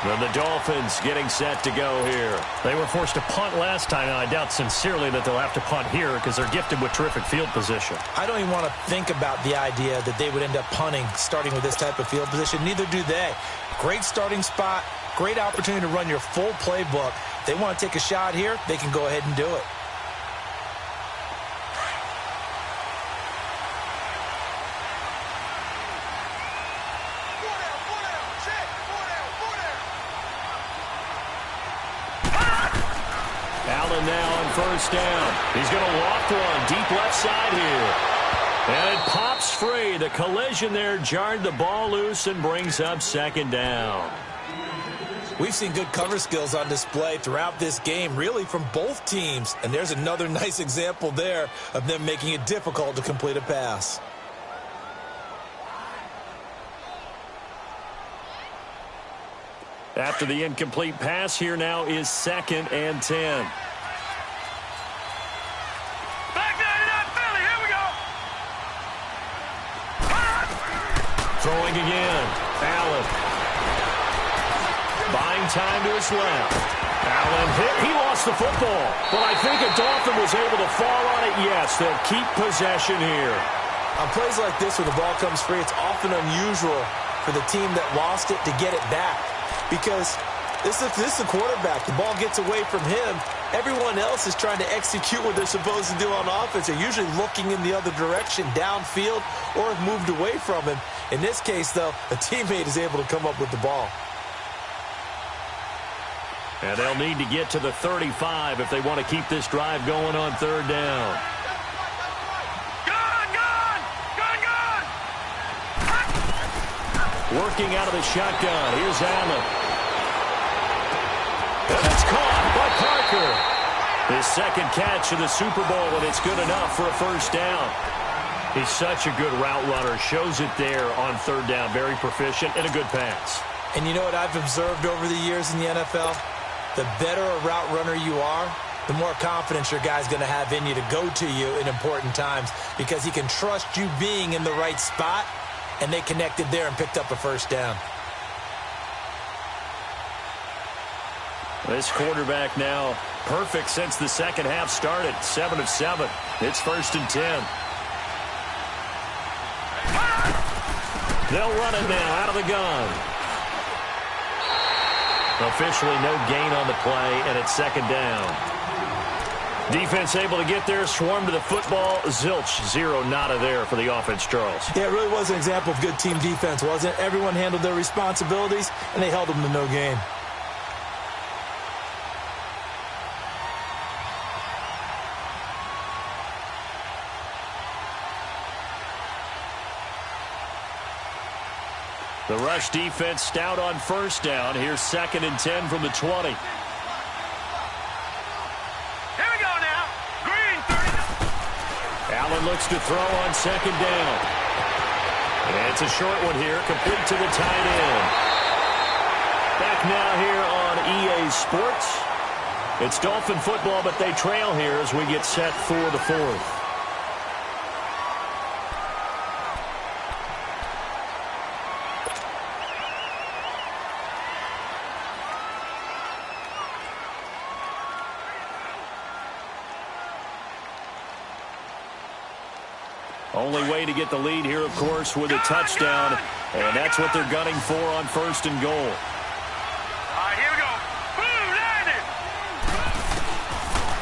[SPEAKER 3] Then the Dolphins getting set to go here.
[SPEAKER 6] They were forced to punt last time, and I doubt sincerely that they'll have to punt here because they're gifted with terrific field position.
[SPEAKER 4] I don't even want to think about the idea that they would end up punting starting with this type of field position. Neither do they. Great starting spot, great opportunity to run your full playbook. If they want to take a shot here, they can go ahead and do it.
[SPEAKER 3] Allen now on 1st down. He's going to walk one deep left side here. And it pops free. The collision there jarred the ball loose and brings up 2nd down.
[SPEAKER 4] We've seen good cover skills on display throughout this game, really from both teams. And there's another nice example there of them making it difficult to complete a pass.
[SPEAKER 3] After the incomplete pass, here now is 2nd and 10.
[SPEAKER 5] Back 99 Philly, here we go.
[SPEAKER 3] Throwing again. Allen. Buying time to his left. Allen hit. He lost the football. But I think a Dolphin was able to fall on it. Yes, they'll keep possession here.
[SPEAKER 4] On plays like this where the ball comes free, it's often unusual for the team that lost it to get it back. Because this is the quarterback. The ball gets away from him. Everyone else is trying to execute what they're supposed to do on offense. They're usually looking in the other direction, downfield, or have moved away from him. In this case, though, a teammate is able to come up with the ball.
[SPEAKER 3] And they'll need to get to the 35 if they want to keep this drive going on 3rd down. Working out of the shotgun. Here's Allen. And it's caught by Parker. His 2nd catch of the Super Bowl, and it's good enough for a 1st down.
[SPEAKER 6] He's such a good route runner. Shows it there on 3rd down. Very proficient and a good pass.
[SPEAKER 4] And you know what I've observed over the years in the NFL? The better a route runner you are, the more confidence your guy's going to have in you to go to you in important times because he can trust you being in the right spot. And they connected there and picked up a 1st down.
[SPEAKER 3] This quarterback now perfect since the 2nd half started. 7 of 7. It's 1st and 10. They'll run it now out of the gun. Officially no gain on the play, and it's 2nd down. Defense able to get there, swarm to the football. Zilch, 0 nada there for the offense, Charles.
[SPEAKER 4] Yeah, it really was an example of good team defense, wasn't it? Everyone handled their responsibilities, and they held them to no gain.
[SPEAKER 3] The rush defense stout on 1st down. Here's 2nd and 10 from the 20. Allen looks to throw on 2nd down. And it's a short one here, complete to the tight end. Back now here on EA Sports. It's Dolphin football, but they trail here as we get set for the 4th. Only way to get the lead here, of course, with a touchdown. And that's what they're gunning for on 1st and goal.
[SPEAKER 5] All right, here we go. Boom, landed.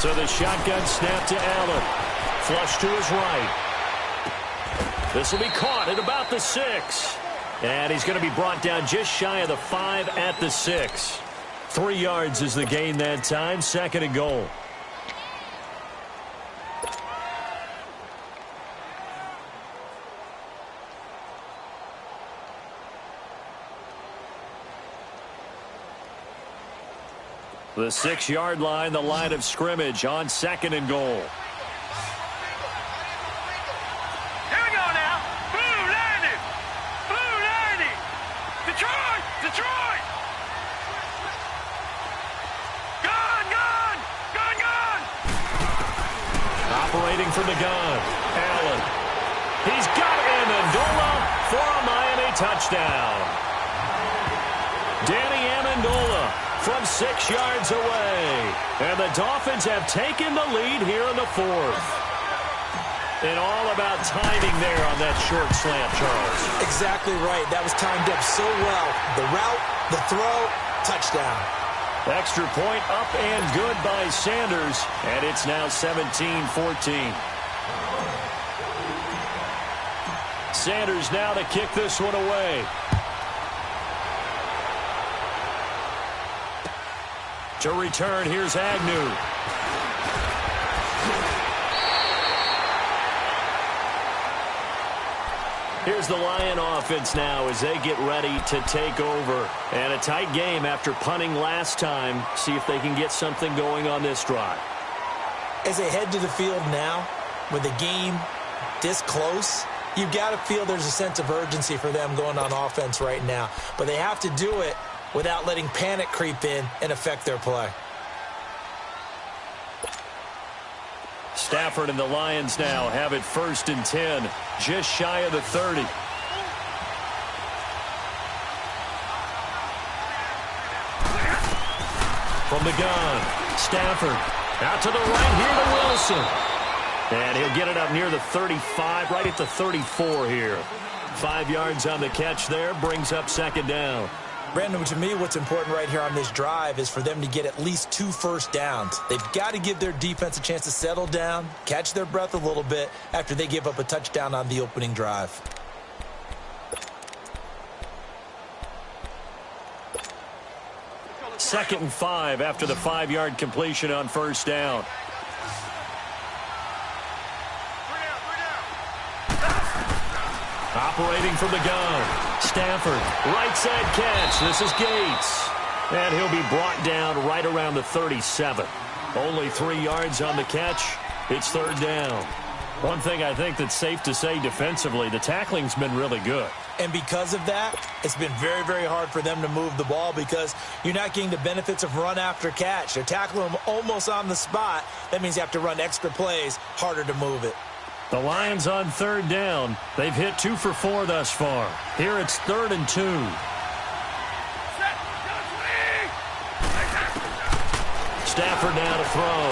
[SPEAKER 3] So the shotgun snap to Allen. Flush to his right. This will be caught at about the 6. And he's going to be brought down just shy of the 5 at the 6. 3 yards is the gain that time. 2nd and goal. The 6-yard line, the line of scrimmage on 2nd and goal.
[SPEAKER 5] Here we go now. Blue 90. Blue 90. Detroit. Detroit. Gun, gun. Gun, gun.
[SPEAKER 3] Operating from the gun. Allen. He's got Amendola for a Miami touchdown. Danny Amendola from 6 yards away. And the Dolphins have taken the lead here in the 4th. And all about timing there on that short slant, Charles.
[SPEAKER 4] Exactly right. That was timed up so well. The route, the throw, touchdown.
[SPEAKER 3] Extra point up and good by Sanders. And it's now 17-14. Sanders now to kick this one away. To return, here's Agnew. Here's the Lion offense now as they get ready to take over. And a tight game after punting last time. See if they can get something going on this drive.
[SPEAKER 4] As they head to the field now, with the game this close, you've got to feel there's a sense of urgency for them going on offense right now. But they have to do it without letting panic creep in and affect their play.
[SPEAKER 3] Stafford and the Lions now have it 1st and 10, just shy of the 30. From the gun, Stafford out to the right here to Wilson. And he'll get it up near the 35, right at the 34 here. 5 yards on the catch there, brings up 2nd down.
[SPEAKER 4] Brandon, to me, what's important right here on this drive is for them to get at least 2 first downs. They've got to give their defense a chance to settle down, catch their breath a little bit after they give up a touchdown on the opening drive.
[SPEAKER 3] Second and 5 after the 5-yard completion on 1st down. Operating from the gun. Stafford, right side catch. This is Gates. And he'll be brought down right around the 37. Only 3 yards on the catch. It's 3rd down. One thing I think that's safe to say defensively, the tackling's been really good.
[SPEAKER 4] And because of that, it's been very, very hard for them to move the ball because you're not getting the benefits of run after catch. They're tackling them almost on the spot. That means you have to run extra plays, harder to move it.
[SPEAKER 3] The Lions on 3rd down. They've hit 2 for 4 thus far. Here it's 3rd and 2. Stafford now to throw.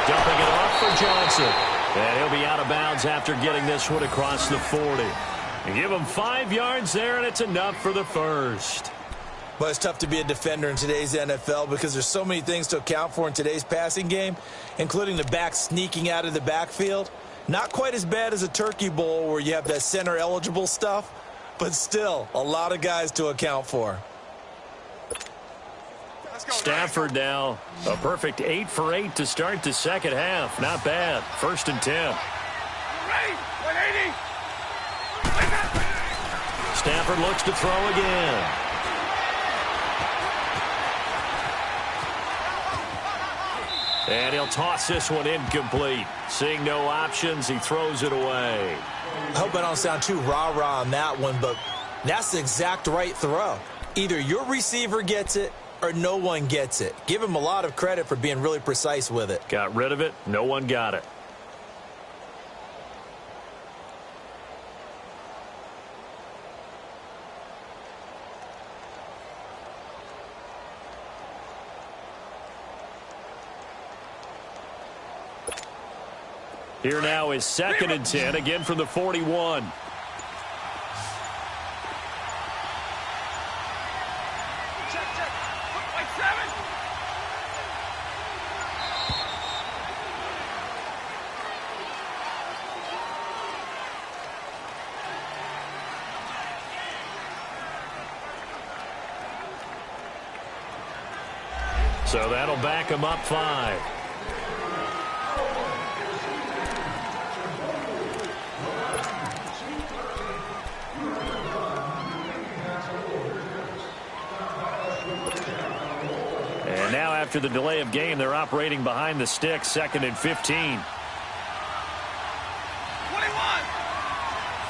[SPEAKER 3] Dumping it off for Johnson. And he'll be out of bounds after getting this one across the 40. Give him 5 yards there, and it's enough for the 1st.
[SPEAKER 4] But it's tough to be a defender in today's NFL because there's so many things to account for in today's passing game, including the back sneaking out of the backfield. Not quite as bad as a Turkey Bowl where you have that center-eligible stuff, but still a lot of guys to account for.
[SPEAKER 3] Stafford now, a perfect 8 for 8 to start the second half. Not bad. 1st and 10. Stafford looks to throw again. And he'll toss this one incomplete. Seeing no options, he throws it away.
[SPEAKER 4] I hope I don't sound too rah-rah on that one, but that's the exact right throw. Either your receiver gets it or no one gets it. Give him a lot of credit for being really precise with it.
[SPEAKER 3] Got rid of it. No one got it. Here now is 2nd and 10, again from the 41. So that'll back them up 5. And now after the delay of game, they're operating behind the sticks, 2nd and 15.
[SPEAKER 5] 21.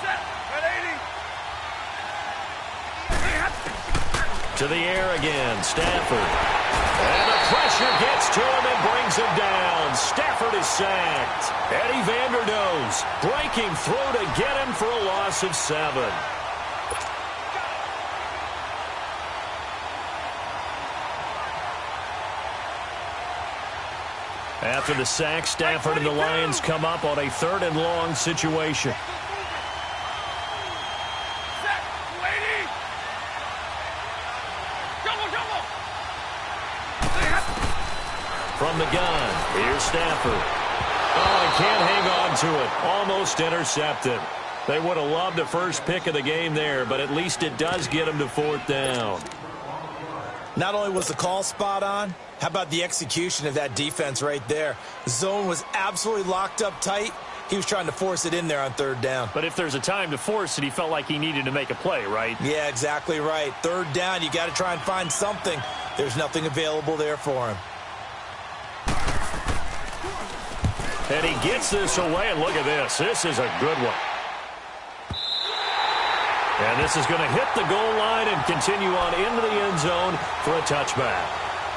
[SPEAKER 5] Set. Red 80.
[SPEAKER 3] To the air again, Stafford. And the pressure gets to him and brings him down. Stafford is sacked. Eddie Vanderdoes breaking through to get him for a loss of 7. After the sack, Stafford and the Lions come up on a 3rd and long situation. From the gun, here's Stafford. Oh, he can't hang on to it. Almost intercepted. They would have loved the first pick of the game there, but at least it does get him to 4th down.
[SPEAKER 4] Not only was the call spot on, how about the execution of that defense right there? The zone was absolutely locked up tight. He was trying to force it in there on 3rd down.
[SPEAKER 3] But if there's a time to force it, he felt like he needed to make a play, right?
[SPEAKER 4] Yeah, exactly right. 3rd down, you got to try and find something. There's nothing available there for him.
[SPEAKER 3] And he gets this away, and look at this. This is a good one. And this is going to hit the goal line and continue on into the end zone for a touchback.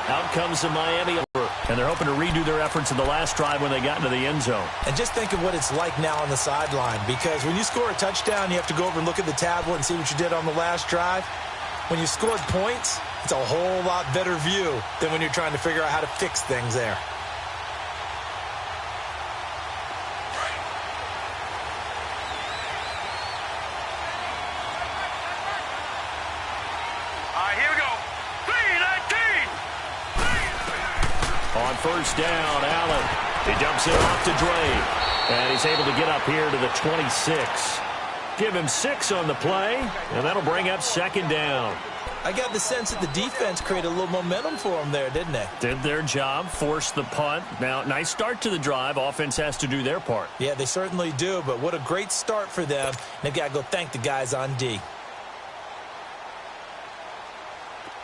[SPEAKER 3] Out comes the Miami, and they're hoping to redo their efforts in the last drive when they got into the end zone.
[SPEAKER 4] And just think of what it's like now on the sideline, because when you score a touchdown, you have to go over and look at the tablet and see what you did on the last drive. When you scored points, it's a whole lot better view than when you're trying to figure out how to fix things there.
[SPEAKER 3] On 1st down, Allen. He dumps it off to Drake. And he's able to get up here to the 26. Give him 6 on the play, and that'll bring up 2nd down.
[SPEAKER 4] I got the sense that the defense created a little momentum for them there, didn't they?
[SPEAKER 3] Did their job, forced the punt. Now, nice start to the drive. Offense has to do their part.
[SPEAKER 4] Yeah, they certainly do, but what a great start for them. They've got to go thank the guys on D.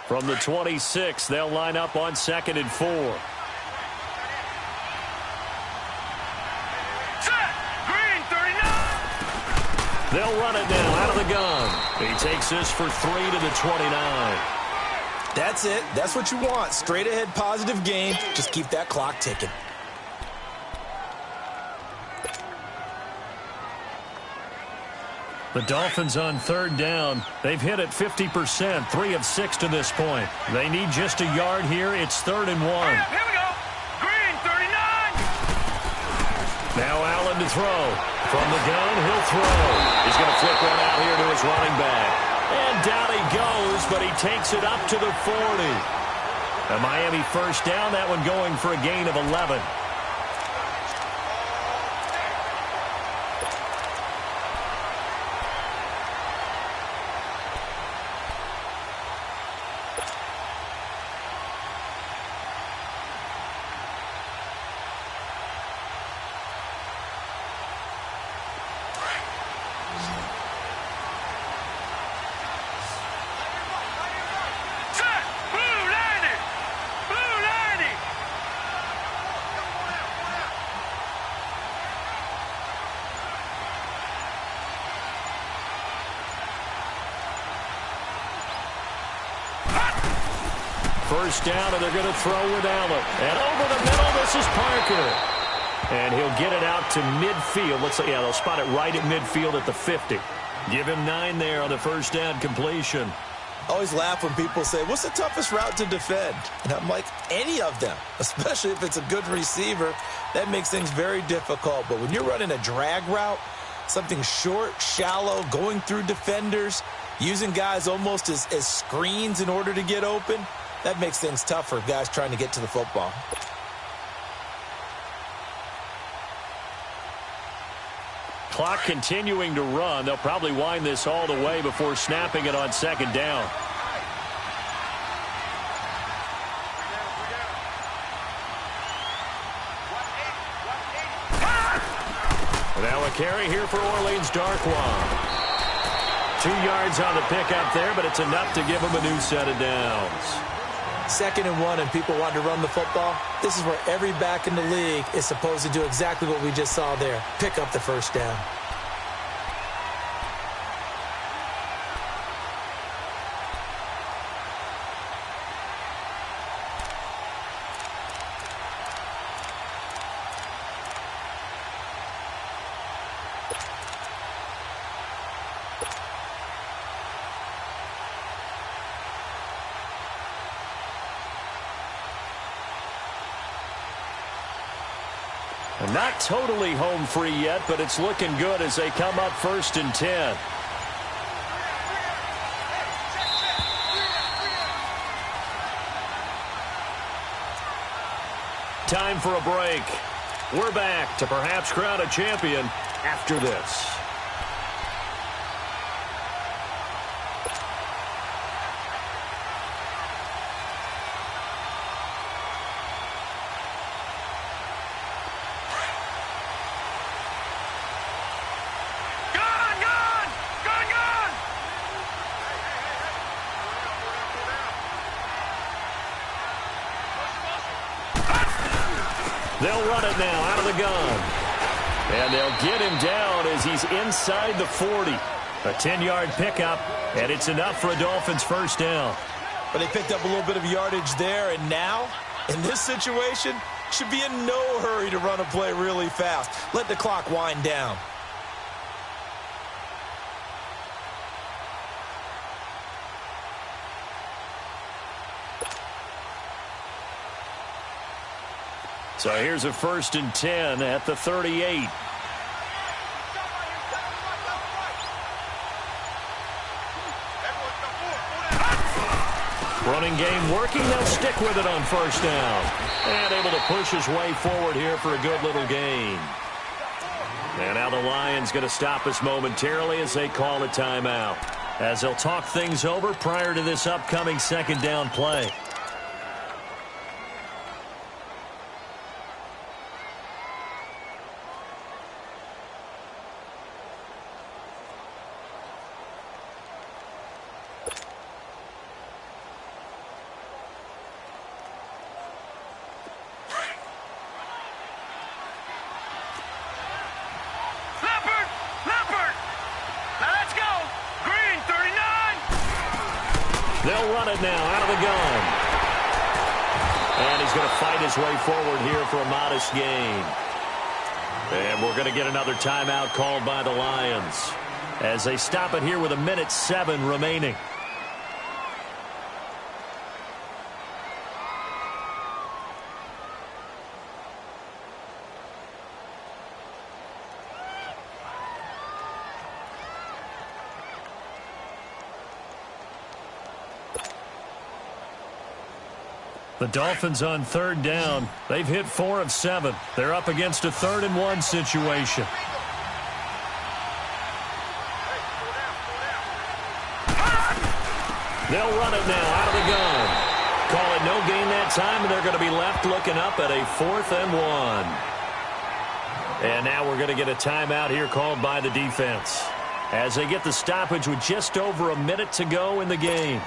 [SPEAKER 3] From the 26, they'll line up on 2nd and 4. They'll run it now out of the gun. He takes this for 3 to the 29.
[SPEAKER 4] That's it. That's what you want. Straight ahead positive game. Just keep that clock ticking.
[SPEAKER 3] The Dolphins on 3rd down. They've hit it 50%, 3 of 6 to this point. They need just a yard here. It's 3rd and 1.
[SPEAKER 5] Here we go. Green, 39.
[SPEAKER 3] Now Allen to throw. From the gun, he'll throw. He's going to flip one out here to his running back. And down he goes, but he takes it up to the 40. A Miami 1st down, that one going for a gain of 11. First down, and they're going to throw with Allen. And over the middle, this is Parker. And he'll get it out to midfield. Looks like, yeah, they'll spot it right at midfield at the 50. Give him 9 there on the 1st down completion.
[SPEAKER 4] I always laugh when people say, what's the toughest route to defend? And I'm like, any of them, especially if it's a good receiver. That makes things very difficult. But when you're running a drag route, something short, shallow, going through defenders, using guys almost as screens in order to get open, that makes things tough for guys trying to get to the football.
[SPEAKER 3] Clock continuing to run. They'll probably wind this all the way before snapping it on 2nd down. Now a carry here for Orleans Darkwa. 2 yards on the pickup there, but it's enough to give him a new set of downs.
[SPEAKER 4] 2nd and 1 and people want to run the football. This is where every back in the league is supposed to do exactly what we just saw there. Pick up the first down.
[SPEAKER 3] Not totally home free yet, but it's looking good as they come up 1st and 10. Time for a break. We're back to perhaps crown a champion after this. They'll run it now out of the gun. And they'll get him down as he's inside the 40. A 10-yard pickup, and it's enough for a Dolphins first down.
[SPEAKER 4] But they picked up a little bit of yardage there, and now, in this situation, should be in no hurry to run a play really fast. Let the clock wind down.
[SPEAKER 3] So here's a 1st and 10 at the 38. Running game working. They'll stick with it on 1st down. And able to push his way forward here for a good little gain. And now the Lions going to stop us momentarily as they call a timeout, as they'll talk things over prior to this upcoming 2nd down play. They'll run it now out of the gun. And he's going to fight his way forward here for a modest gain. And we're going to get another timeout called by the Lions as they stop it here with 1:07 remaining. The Dolphins on 3rd down. They've hit 4 of 7. They're up against a 3rd and 1 situation. They'll run it now out of the gun. Call it no gain that time, and they're going to be left looking up at a 4th and 1. And now we're going to get a timeout here called by the defense as they get the stoppage with just over a minute to go in the game.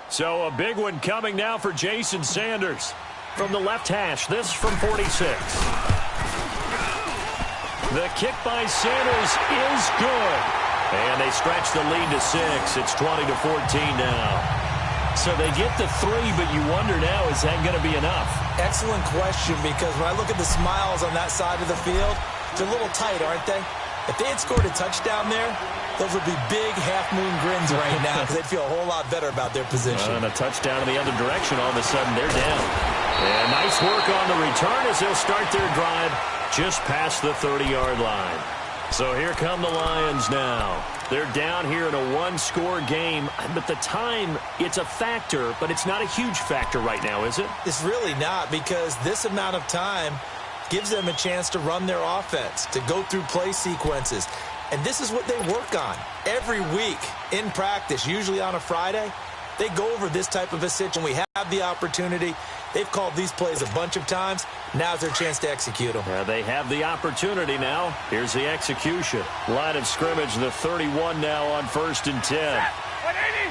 [SPEAKER 3] So a big one coming now for Jason Sanders. From the left hash, this from 46. The kick by Sanders is good. And they stretch the lead to 6. It's 20-14 now. So they get to 3, but you wonder now, is that going to be enough?
[SPEAKER 4] Excellent question, because when I look at the smiles on that side of the field, they're a little tight, aren't they? If they had scored a touchdown there, those would be big half-moon grins right now because they'd feel a whole lot better about their position.
[SPEAKER 3] And a touchdown in the other direction, all of a sudden they're down. And nice work on the return as they'll start their drive just past the 30-yard line. So here come the Lions now. They're down here in a one-score game, but the time, it's a factor, but it's not a huge factor right now, is it?
[SPEAKER 4] It's really not, because this amount of time gives them a chance to run their offense, to go through play sequences. And this is what they work on every week in practice, usually on a Friday. They go over this type of a situation. We have the opportunity. They've called these plays a bunch of times. Now's their chance to execute them.
[SPEAKER 3] They have the opportunity now. Here's the execution. Line of scrimmage, the 31 now on 1st and 10.
[SPEAKER 5] 180,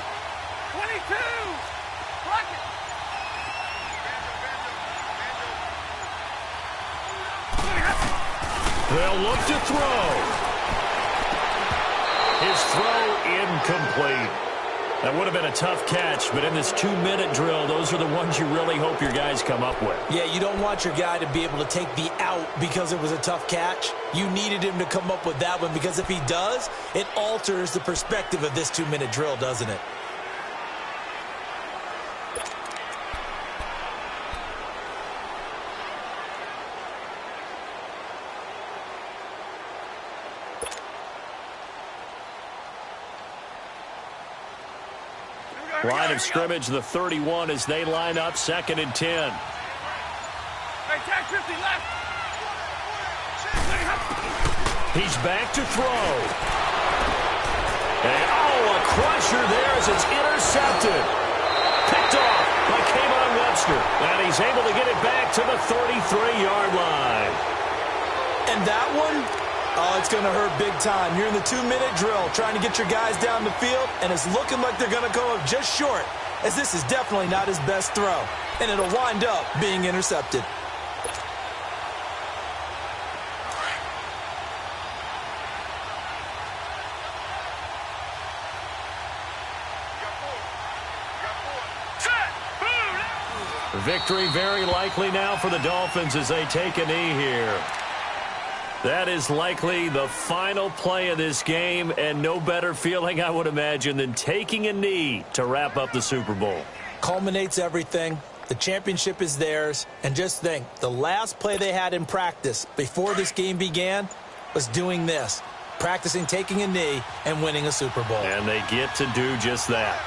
[SPEAKER 5] 22, block it.
[SPEAKER 3] They'll look to throw. His throw incomplete. That would have been a tough catch, but in this 2-minute drill, those are the ones you really hope your guys come up with.
[SPEAKER 4] Yeah, you don't want your guy to be able to take the out because it was a tough catch. You needed him to come up with that one, because if he does, it alters the perspective of this 2-minute drill, doesn't it?
[SPEAKER 3] Line of scrimmage, the 31, as they line up 2nd and 10.
[SPEAKER 5] Hey, tag 50 left.
[SPEAKER 3] He's back to throw. And, a crusher there as it's intercepted. Picked off by Kayvon Webster. And he's able to get it back to the 33-yard line.
[SPEAKER 4] And that one, it's going to hurt big time. You're in the 2-minute drill trying to get your guys down the field, and it's looking like they're going to go up just short, as this is definitely not his best throw. And it'll wind up being intercepted.
[SPEAKER 3] Victory very likely now for the Dolphins as they take a knee here. That is likely the final play of this game, and no better feeling, I would imagine, than taking a knee to wrap up the Super Bowl.
[SPEAKER 4] Culminates everything. The championship is theirs. And just think, the last play they had in practice before this game began was doing this, practicing taking a knee and winning a Super Bowl.
[SPEAKER 3] And they get to do just that.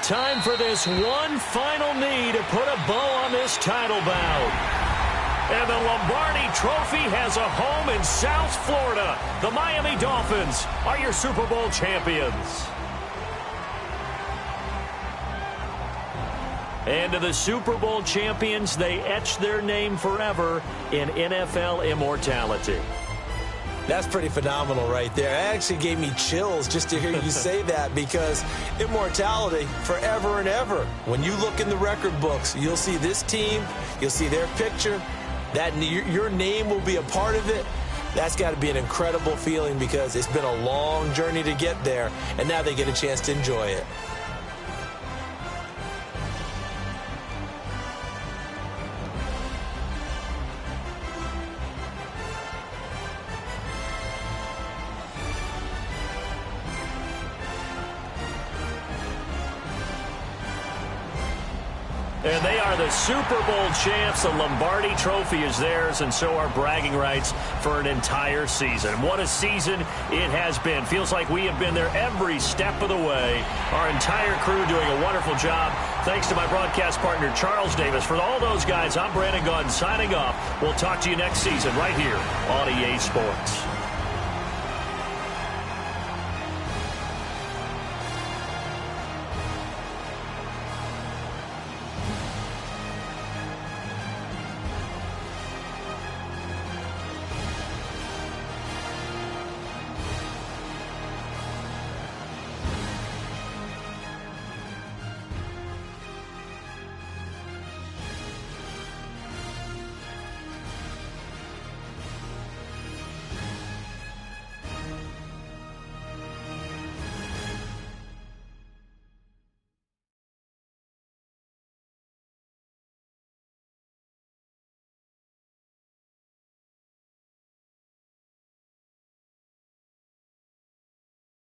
[SPEAKER 3] Time for this one final knee to put a bow on this title bout. And the Lombardi Trophy has a home in South Florida. The Miami Dolphins are your Super Bowl champions. And to the Super Bowl champions, they etch their name forever in NFL immortality.
[SPEAKER 4] That's pretty phenomenal right there. It actually gave me chills just to hear you say that, because immortality forever and ever. When you look in the record books, you'll see this team, you'll see their picture, that your name will be a part of it. That's got to be an incredible feeling, because it's been a long journey to get there, and now they get a chance to enjoy it.
[SPEAKER 3] And they are the Super Bowl champs. The Lombardi Trophy is theirs, and so are bragging rights for an entire season. What a season it has been. Feels like we have been there every step of the way. Our entire crew doing a wonderful job. Thanks to my broadcast partner, Charles Davis. For all those guys, I'm Brandon Gaudin signing off. We'll talk to you next season right here on EA Sports.